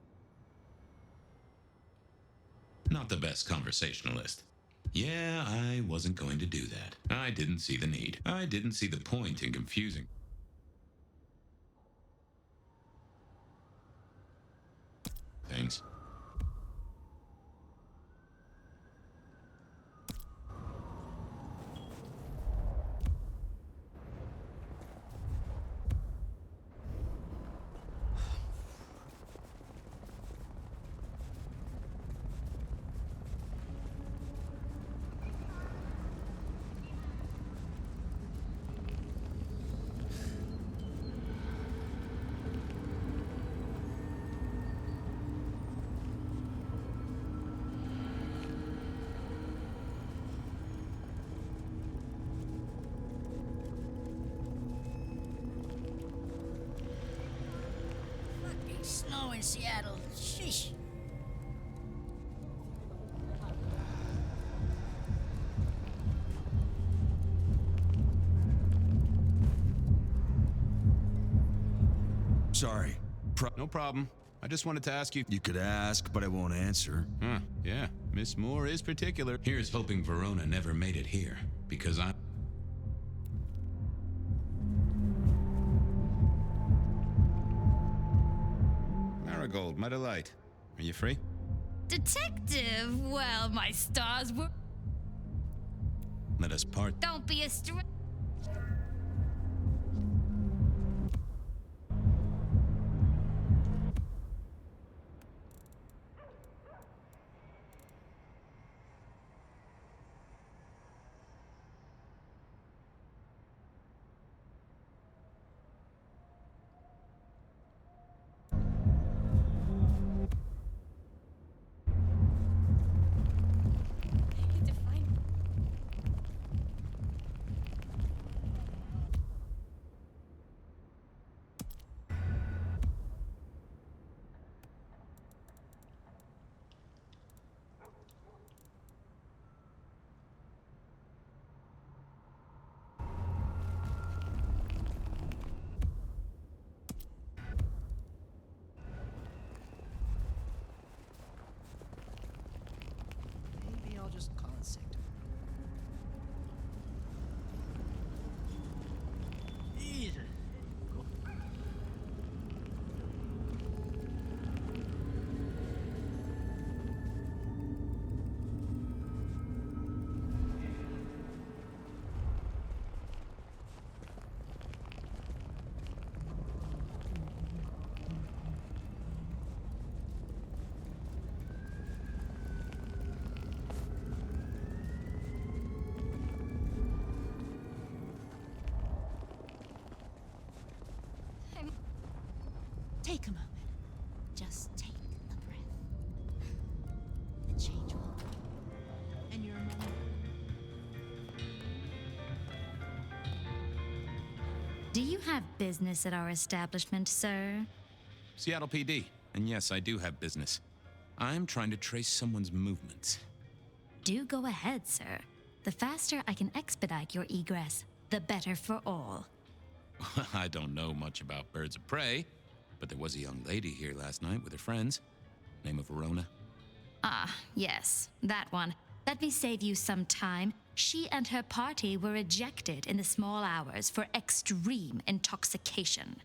Not the best conversationalist. Yeah, I wasn't going to do that. I didn't see the need. I didn't see the point in confusing. things. Fucking snow in Seattle. Sheesh. Sorry. No problem. I just wanted to ask you. You could ask, but I won't answer. Huh, yeah. Miss Moore is particular. Here's hoping Verona never made it here, because I... Marigold, my delight. Are you free? Detective, well, my stars were. Let us part. Don't be a Maybe I'll just call it sick tomorrow. Jesus. Take a moment. Just take a breath. The change will come. And you're Do you have business at our establishment, sir? Seattle PD. And yes, I do have business. I'm trying to trace someone's movements. Do go ahead, sir. The faster I can expedite your egress, the better for all. I don't know much about birds of prey, but there was a young lady here last night with her friends. Name of Verona. Ah, yes, that one. Let me save you some time. She and her party were ejected in the small hours for extreme intoxication.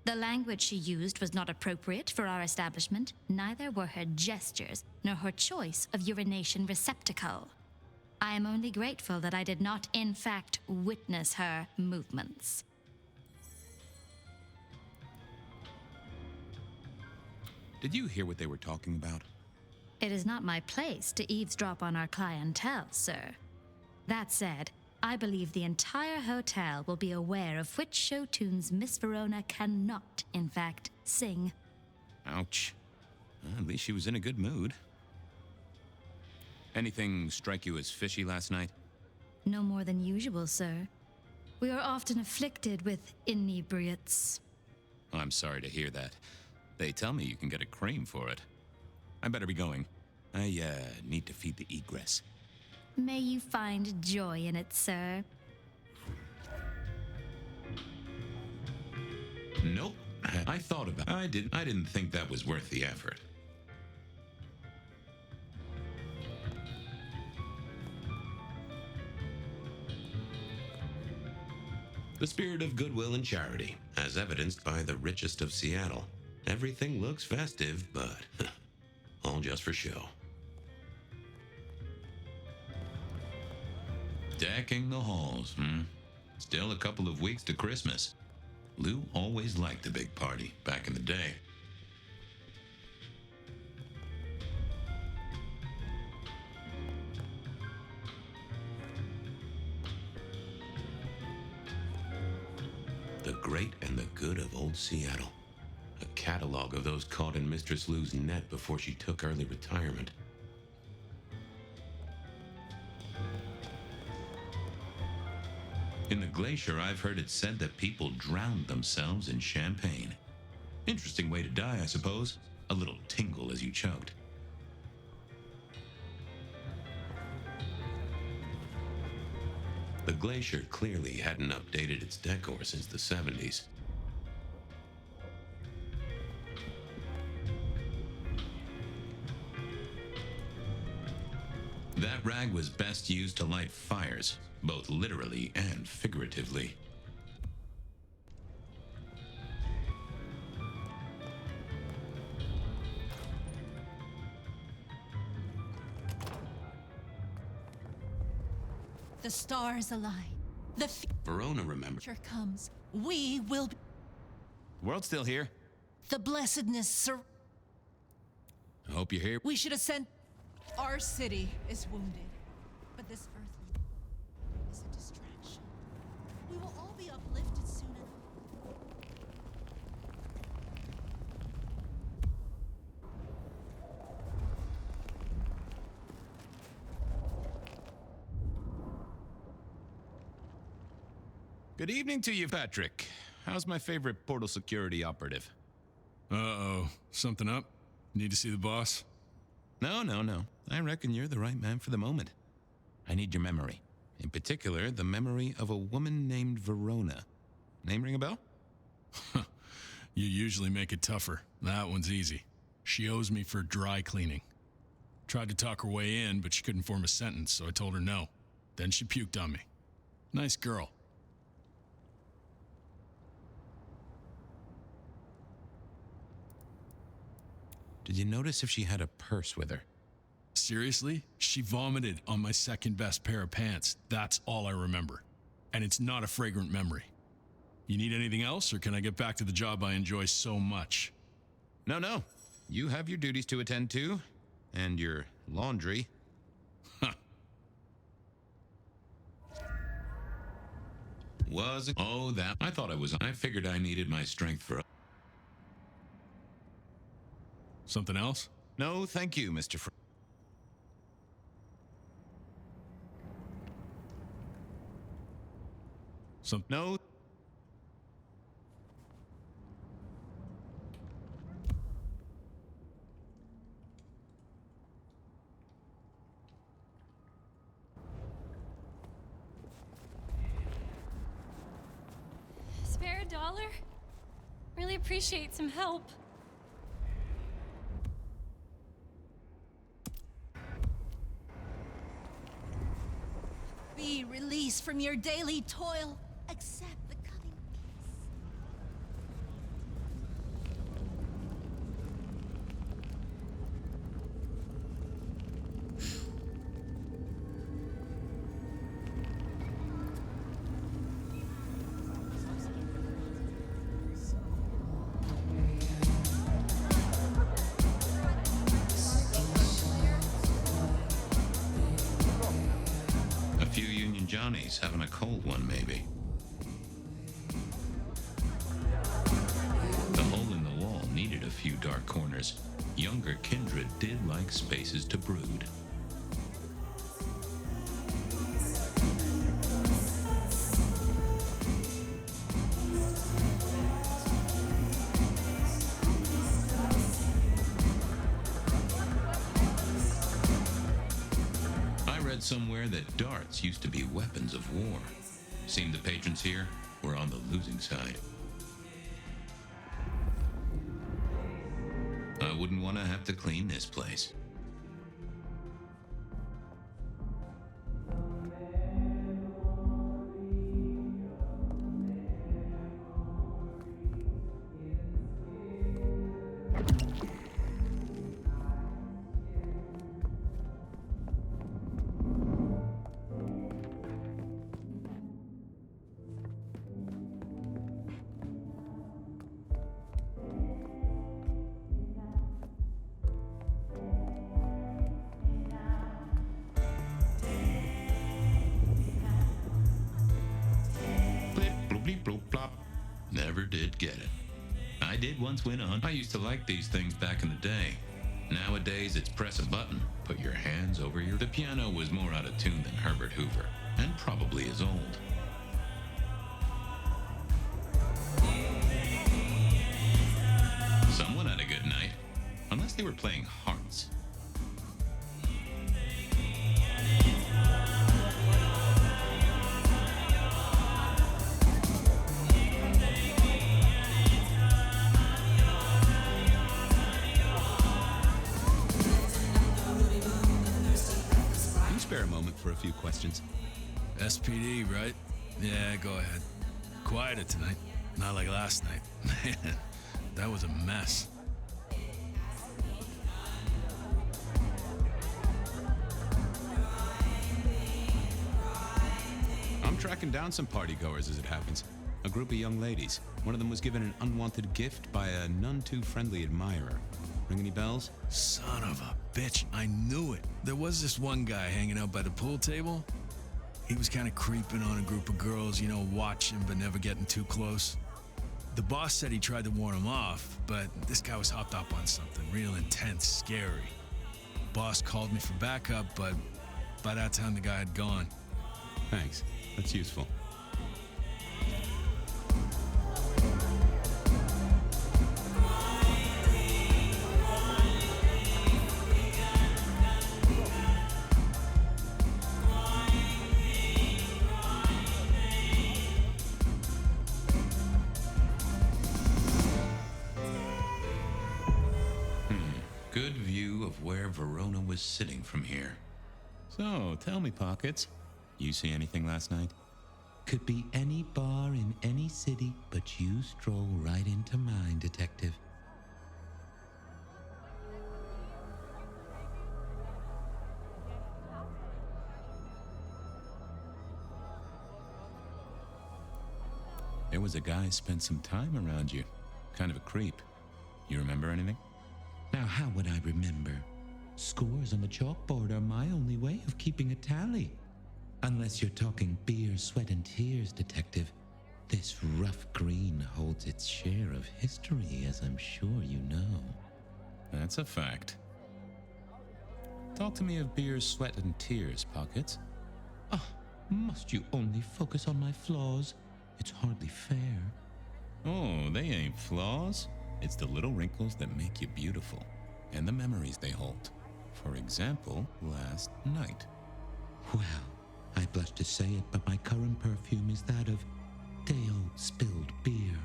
The language she used was not appropriate for our establishment, neither were her gestures nor her choice of urination receptacle. I am only grateful that I did not, in fact, witness her movements. Did you hear what they were talking about? It is not my place to eavesdrop on our clientele, sir. That said, I believe the entire hotel will be aware of which show tunes Miss Verona cannot, in fact, sing. Ouch. At least she was in a good mood. Anything strike you as fishy last night? No more than usual, sir. We are often afflicted with inebriates. I'm sorry to hear that. They tell me you can get a cream for it. I better be going. I need to feed the egress. May you find joy in it, sir. Nope. I thought about it. I didn't think that was worth the effort. The spirit of goodwill and charity, as evidenced by the richest of Seattle. Everything looks festive, but all just for show. Decking the halls, Still a couple of weeks to Christmas. Lou always liked a big party back in the day. The great and the good of old Seattle. A catalog of those caught in Mistress Lou's net before she took early retirement. In the glacier, I've heard it said that people drowned themselves in champagne. Interesting way to die, I suppose. A little tingle as you choked. The glacier clearly hadn't updated its decor since the 70s. That rag was best used to light fires, both literally and figuratively. The stars align. The Verona remembered. future comes. We will be. The world's still here. The blessedness. I hope you're here. We should ascend. Our city is wounded, but this earth is a distraction. We will all be uplifted soon enough. Good evening to you, Patrick. How's my favorite portal security operative? Uh-oh. Something up? Need to see the boss? No. I reckon you're the right man for the moment. I need your memory. In particular, the memory of a woman named Verona. Name ring a bell? You usually make it tougher. That one's easy. She owes me for dry cleaning. Tried to talk her way in, but she couldn't form a sentence, so I told her no. Then she puked on me. Nice girl. Did you notice if she had a purse with her? Seriously? She vomited on my second best pair of pants. That's all I remember. And it's not a fragrant memory. You need anything else, or can I get back to the job I enjoy so much? No. You have your duties to attend to, and your laundry. Was it? Oh, that. I thought I figured I needed my strength for. Something else? No, thank you, Mr. No. Spare $1? Really appreciate some help. Be released from your daily toil. Accept the cutting piece. A few Union Johnnies having a cold one, maybe. The hole in the wall needed a few dark corners. Younger kindred did like spaces to brood. I read somewhere that darts used to be weapons of war. Seemed the patrons here were on the losing side. I wouldn't want to have to clean this place. bleep bloop plop. Never did get it. I did once win a hunt. I used to like these things back in the day. Nowadays, it's press a button, put your hands over your... The piano was more out of tune than Herbert Hoover, and probably as old. Someone had a good night, unless they were playing hearts. Spare a moment for a few questions. SPD, right? Yeah, go ahead. Quieter tonight. Not like last night. Man, that was a mess. I'm tracking down some partygoers as it happens. A group of young ladies. One of them was given an unwanted gift by a none too friendly admirer. Ring any bells? Son of a bitch, I knew it. There was this one guy hanging out by the pool table. He was kind of creeping on a group of girls, you know, watching but never getting too close. The boss said he tried to warn him off, but this guy was hopped up on something real intense, scary. Boss called me for backup, but by that time the guy had gone. Thanks, that's useful. Good view of where Verona was sitting from here. So, tell me, Pockets, you see anything last night? Could be any bar in any city, but you stroll right into mine, Detective. There was a guy spent some time around you. Kind of a creep. You remember anything? Now, how would I remember? Scores on the chalkboard are my only way of keeping a tally. Unless you're talking beer, sweat, and tears, Detective. This rough green holds its share of history, as I'm sure you know. That's a fact. Talk to me of beer, sweat, and tears, Pockets. Ah, must you only focus on my flaws? It's hardly fair. Oh, they ain't flaws. It's the little wrinkles that make you beautiful, and the memories they hold. For example, last night. Well, I blush to say it, but my current perfume is that of day-old spilled beer.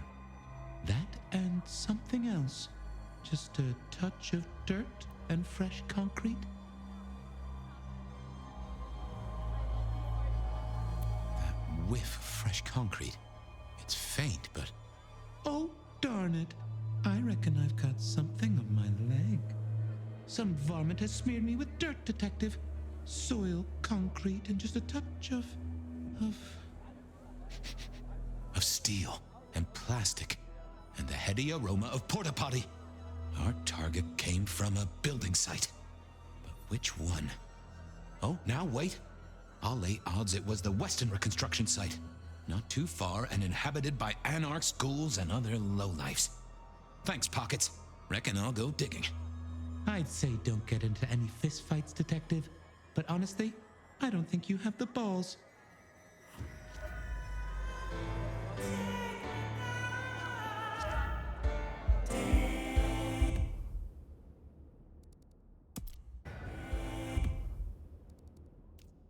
That and something else. Just a touch of dirt and fresh concrete. That whiff of fresh concrete. It's faint, but... Oh, darn it. I reckon I've got something on my leg. Some varmint has smeared me with dirt, Detective. Soil, concrete, and just a touch of steel and plastic and the heady aroma of porta potty. Our target came from a building site. But which one? Oh, now wait. I'll lay odds it was the Westenra construction site. Not too far and inhabited by anarchs, ghouls, and other lowlifes. Thanks, Pockets. Reckon I'll go digging. I'd say don't get into any fistfights, Detective. But honestly, I don't think you have the balls.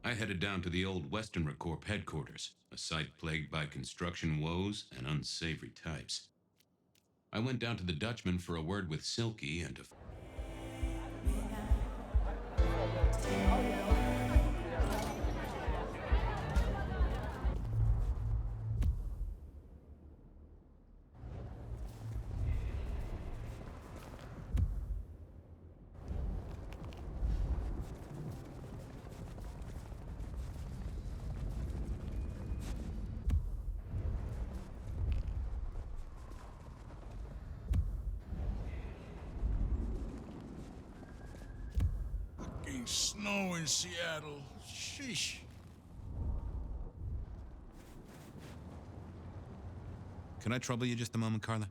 I headed down to the old Westenra Corp headquarters, a site plagued by construction woes and unsavory types. I went down to the Dutchman for a word with Silky and to... Snow in Seattle. Sheesh. Can I trouble you just a moment, Carla?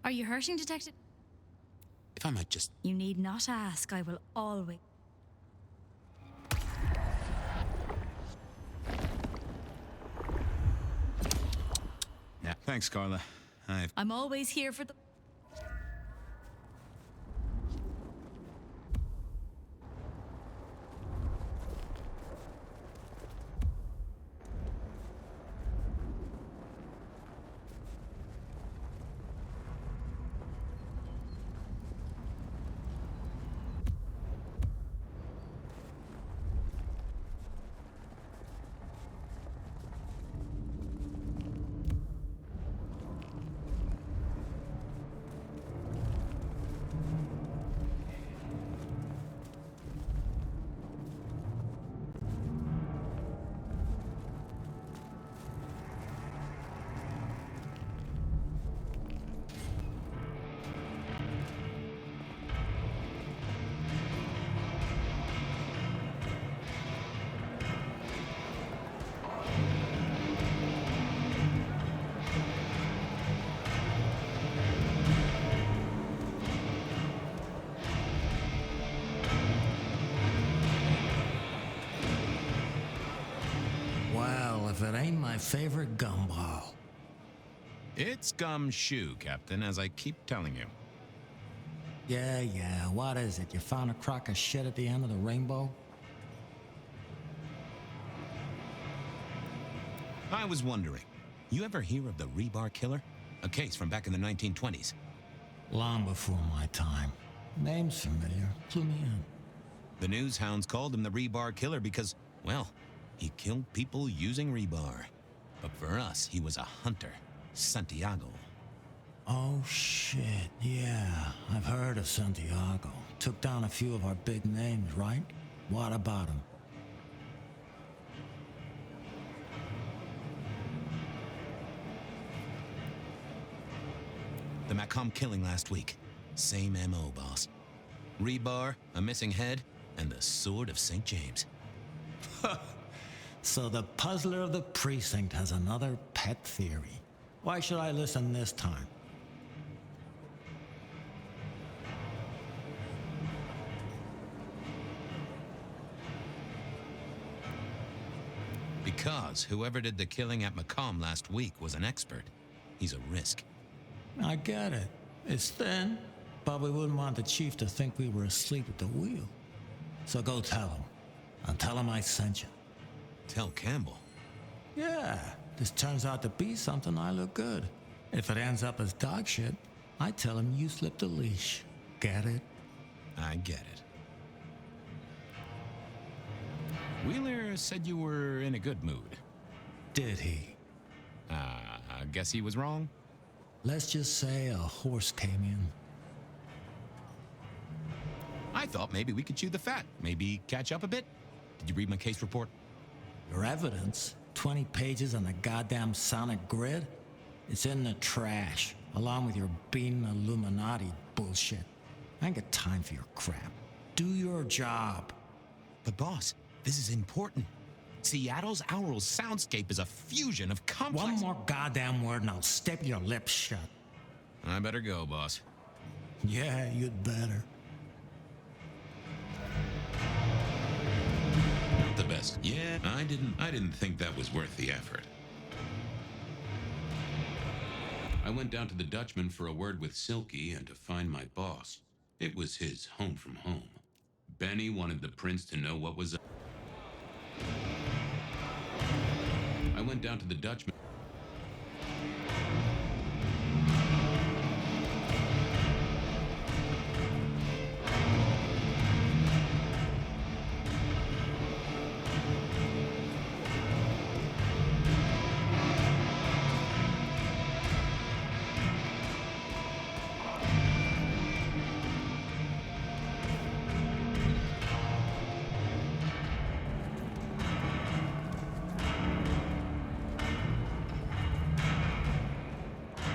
Are you hurting, Detective? If I might just... You need not ask. I will always... Yeah, thanks, Carla. I'm always here for the... Well, if it ain't my favorite gumball. It's gumshoe, Captain, as I keep telling you. Yeah, what is it? You found a crock of shit at the end of the rainbow? I was wondering, you ever hear of the rebar killer? A case from back in the 1920s. Long before my time. Name's familiar. Clue me in. The news hounds called him the rebar killer because, well, he killed people using rebar. But for us, he was a hunter. Santiago. Oh, shit. Yeah, I've heard of Santiago. Took down a few of our big names, right? What about him? The Macomb killing last week. Same MO, boss. Rebar, a missing head, and the Sword of St. James. So the puzzler of the precinct has another pet theory. Why should I listen this time? Because whoever did the killing at Macomb last week was an expert. He's a risk. I get it. It's thin, but we wouldn't want the chief to think we were asleep at the wheel. So go tell him. And tell him I sent you. Tell Campbell? Yeah, this turns out to be something, I look good. If it ends up as dog shit, I tell him you slipped a leash. Get it? I get it. Wheeler said you were in a good mood. Did he? I guess he was wrong. Let's just say a horse came in. I thought maybe we could chew the fat. Maybe catch up a bit. Did you read my case report? Your evidence? 20 pages on a goddamn sonic grid? It's in the trash, along with your bean Illuminati bullshit. I ain't got time for your crap. Do your job. But boss, this is important. Seattle's aural soundscape is a fusion of complex... One more goddamn word and I'll step your lips shut. I better go, boss. Yeah, you'd better. Not the best. Yeah, I didn't think that was worth the effort. I went down to the Dutchman for a word with Silky and to find my boss. It was his home from home. Benny wanted the prince to know what was up. I went down to the Dutchman.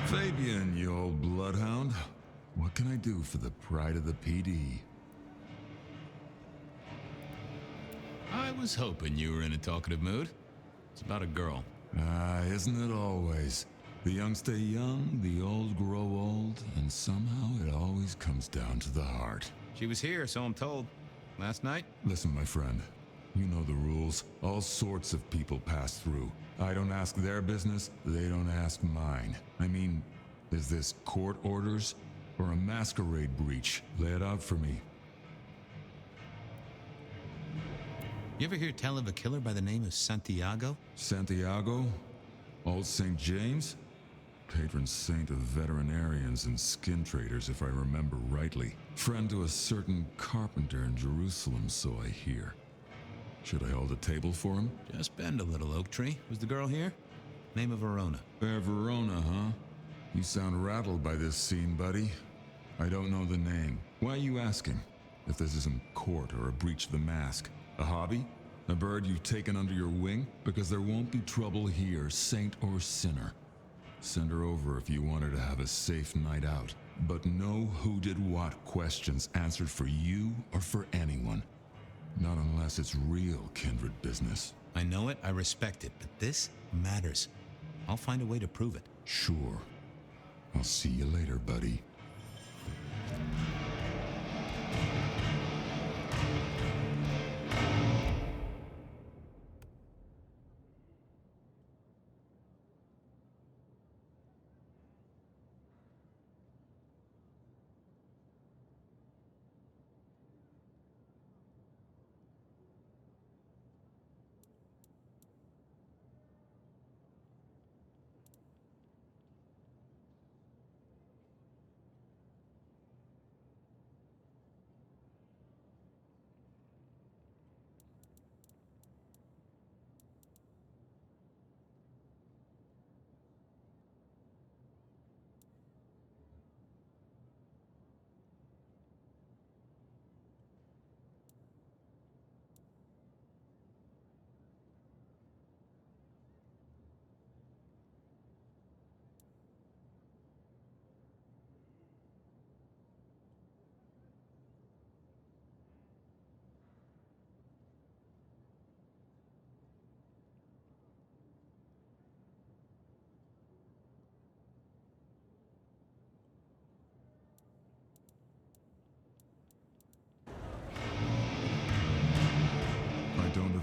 Fabian, you old bloodhound. What can I do for the pride of the PD? I was hoping you were in a talkative mood. It's about a girl. Isn't it always? The young stay young, the old grow old, and somehow it always comes down to the heart. She was here, so I'm told. Last night? Listen, my friend. You know the rules. All sorts of people pass through. I don't ask their business, they don't ask mine. I mean, is this court orders or a masquerade breach? Lay it out for me. You ever hear tell of a killer by the name of Santiago? Santiago? Old St. James? Patron saint of veterinarians and skin traders, if I remember rightly. Friend to a certain carpenter in Jerusalem, so I hear. Should I hold a table for him? Just bend a little, Oak Tree. Was the girl here? Name of Verona. Fair Verona, huh? You sound rattled by this scene, buddy. I don't know the name. Why are you asking? If this isn't court or a breach of the mask. A hobby? A bird you've taken under your wing? Because there won't be trouble here, saint or sinner. Send her over if you want her to have a safe night out. But no who did what questions answered for you or for anyone. Not unless it's real kindred business. I know it, I respect it, but this matters. I'll find a way to prove it. Sure. I'll see you later, buddy.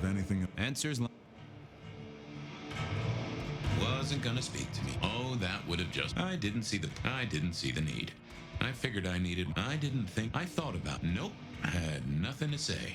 Anything? Answers. Wasn't gonna speak to me. Oh, that would have just. I didn't see the need. I figured I needed. I didn't think. I thought about. Nope. I had nothing to say.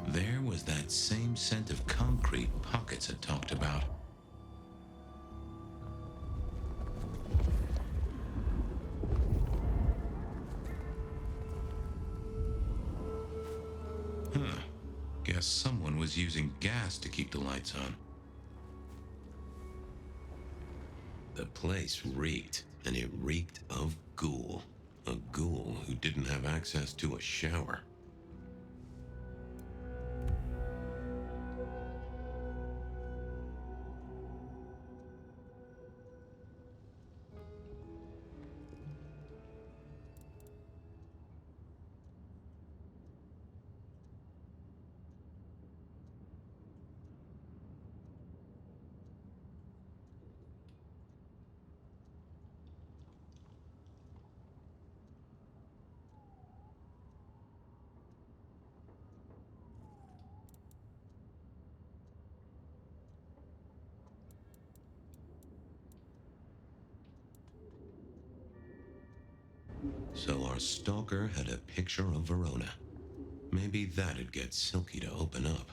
There was that same scent of concrete pockets I talked about. Huh. Guess someone was using gas to keep the lights on. The place reeked, and it reeked of ghoul. A ghoul who didn't have access to a shower. So our stalker had a picture of Verona. Maybe that'd get Silky to open up.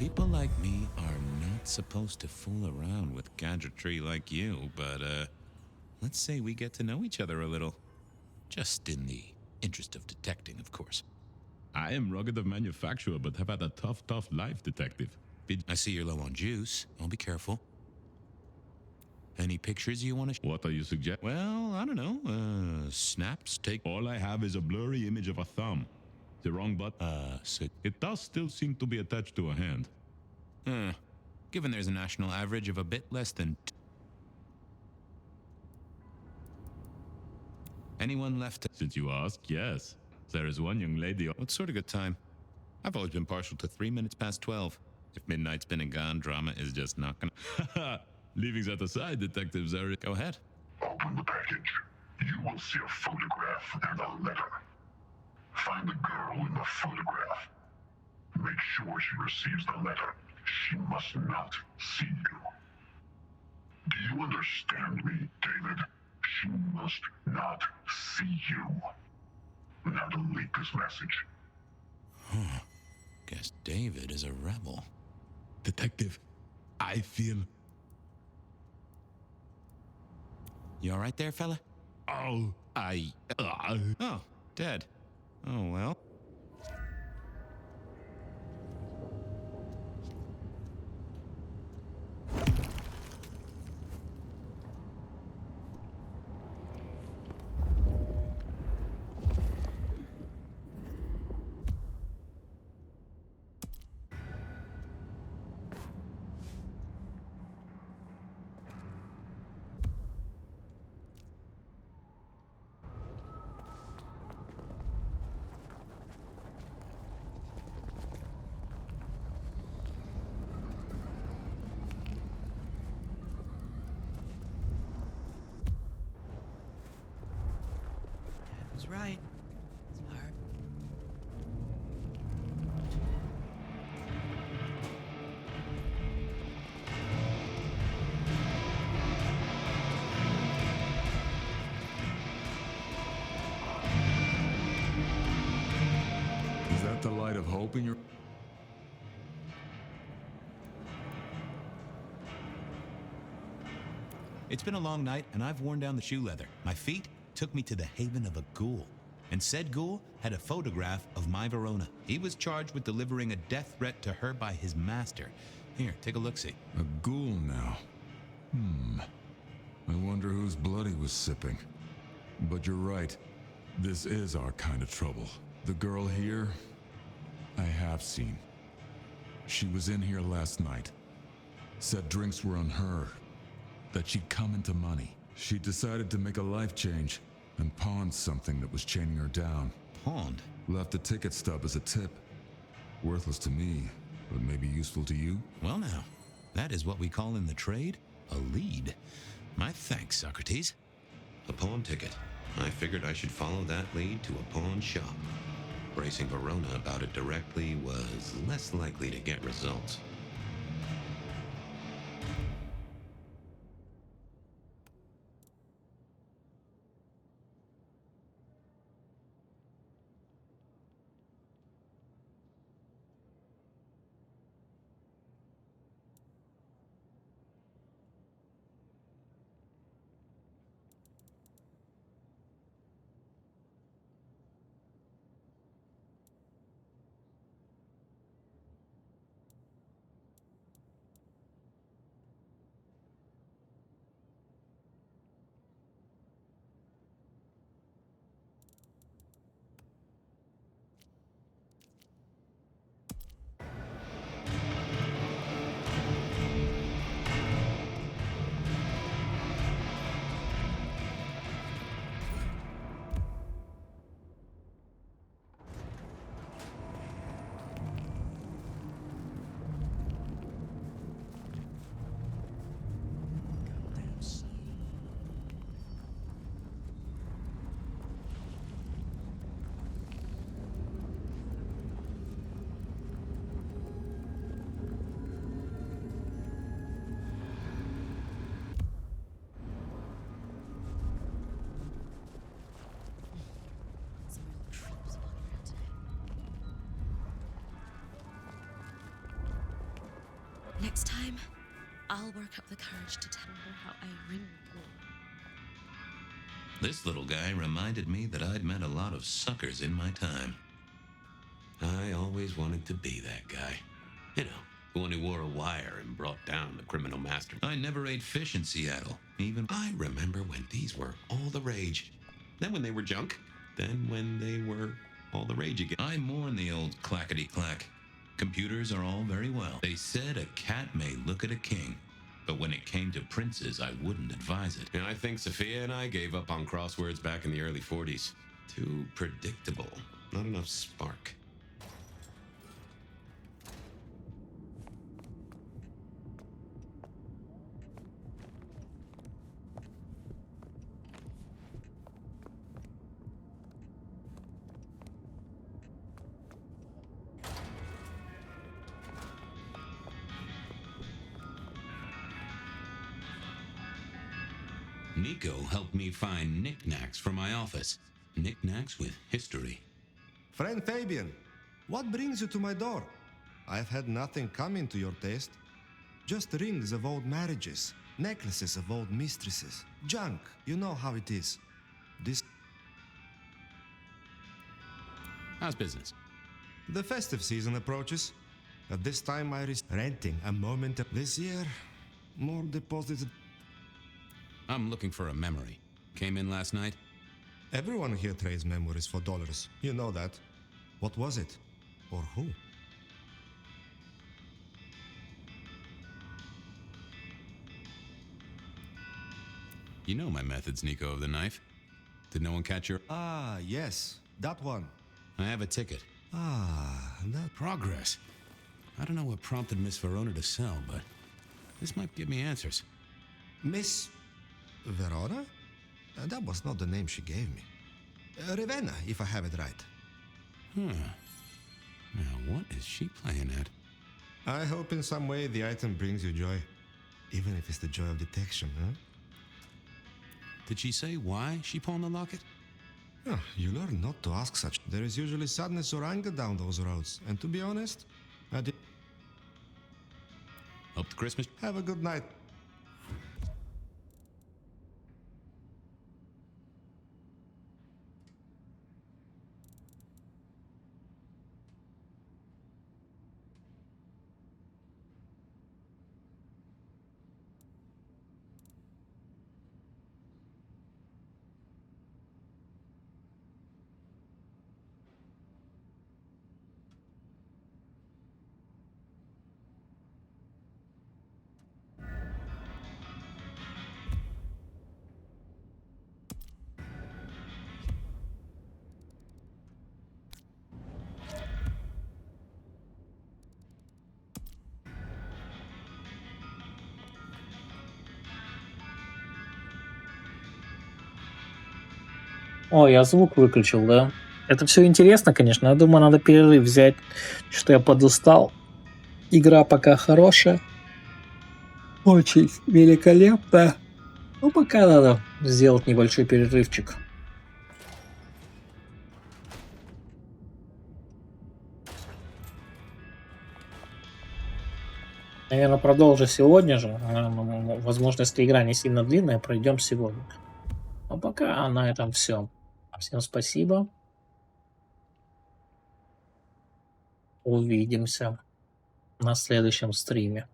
People like me are not supposed to fool around with gadgetry like you, but, let's say we get to know each other a little. Just in the interest of detecting, of course. I am rugged of manufacture, but have had a tough life, detective. I see you're low on juice. I'll be careful. Any pictures you want to... What are you suggesting? Well, I don't know. Snaps, take... All I have is a blurry image of a thumb. The wrong button. So... It does still seem to be attached to a hand. Given there's a national average of a bit less than... Anyone left... Since you ask, yes. There is one young lady... What sort of good time? I've always been partial to 3 minutes past 12. If midnight's been and gone, drama is just not gonna... Leaving that aside, Detective Zary... Go ahead. Open the package. You will see a photograph and a letter. Find the girl in the photograph. Make sure she receives the letter. She must not see you. Do you understand me, David? She must not see you. Now delete this message. Guess David is a rebel. Detective, I feel... You all right there, fella? Oh, Oh, dead. Oh, well. Was right. Smart. Is that the light of hope in your... It's been a long night, and I've worn down the shoe leather. My feet took me to the haven of a ghoul. And said ghoul had a photograph of my Verona. He was charged with delivering a death threat to her by his master. Here, take a look-see. A ghoul now. I wonder whose blood he was sipping. But you're right. This is our kind of trouble. The girl here, I have seen. She was in here last night. Said drinks were on her. That she'd come into money. She decided to make a life change and pawned something that was chaining her down. Pawned? Left a ticket stub as a tip. Worthless to me, but maybe useful to you? Well now, that is what we call in the trade a lead. My thanks, Socrates. A pawn ticket. I figured I should follow that lead to a pawn shop. Bracing Verona about it directly was less likely to get results. I'll work up the courage to tell her how I really feel. This little guy reminded me that I'd met a lot of suckers in my time. I always wanted to be that guy. You know, the one who wore a wire and brought down the criminal master. I never ate fish in Seattle. Even I remember when these were all the rage. Then when they were junk. Then when they were all the rage again. I mourn the old clackety-clack. Computers are all very well. They said a cat may look at a king, but when it came to princes, I wouldn't advise it. And I think Sophia and I gave up on crosswords back in the early 40s. Too predictable. Not enough spark. Nico helped me find knickknacks for my office. Knickknacks with history. Friend Fabian, what brings you to my door? I've had nothing coming to your taste. Just rings of old marriages, necklaces of old mistresses, junk, you know how it is. This... How's business? The festive season approaches. At this time I risk renting a moment of this year. More deposits... I'm looking for a memory. Came in last night? Everyone here trades memories for dollars. You know that. What was it? Or who? You know my methods, Nico of the knife. Did no one catch your... Ah, yes. That one. I have a ticket. Ah, that... Progress. I don't know what prompted Miss Verona to sell, but this might give me answers. Miss... Verona? That was not the name she gave me. Ravenna, if I have it right. Now, what is she playing at? I hope in some way the item brings you joy. Even if it's the joy of detection, huh? Did she say why she pawned the locket? Oh, you learn not to ask such. There is usually sadness or anger down those roads. And to be honest, I did... Hope the Christmas... Have a good night. О, я звук выключил, да? Это все интересно, конечно. Я думаю, надо перерыв взять, что я подустал. Игра пока хорошая. Очень великолепная. Ну, пока надо сделать небольшой перерывчик. Наверное, продолжу сегодня же. Возможно, если игра не сильно длинная, пройдем сегодня. А пока на этом все. Всем спасибо. Увидимся на следующем стриме.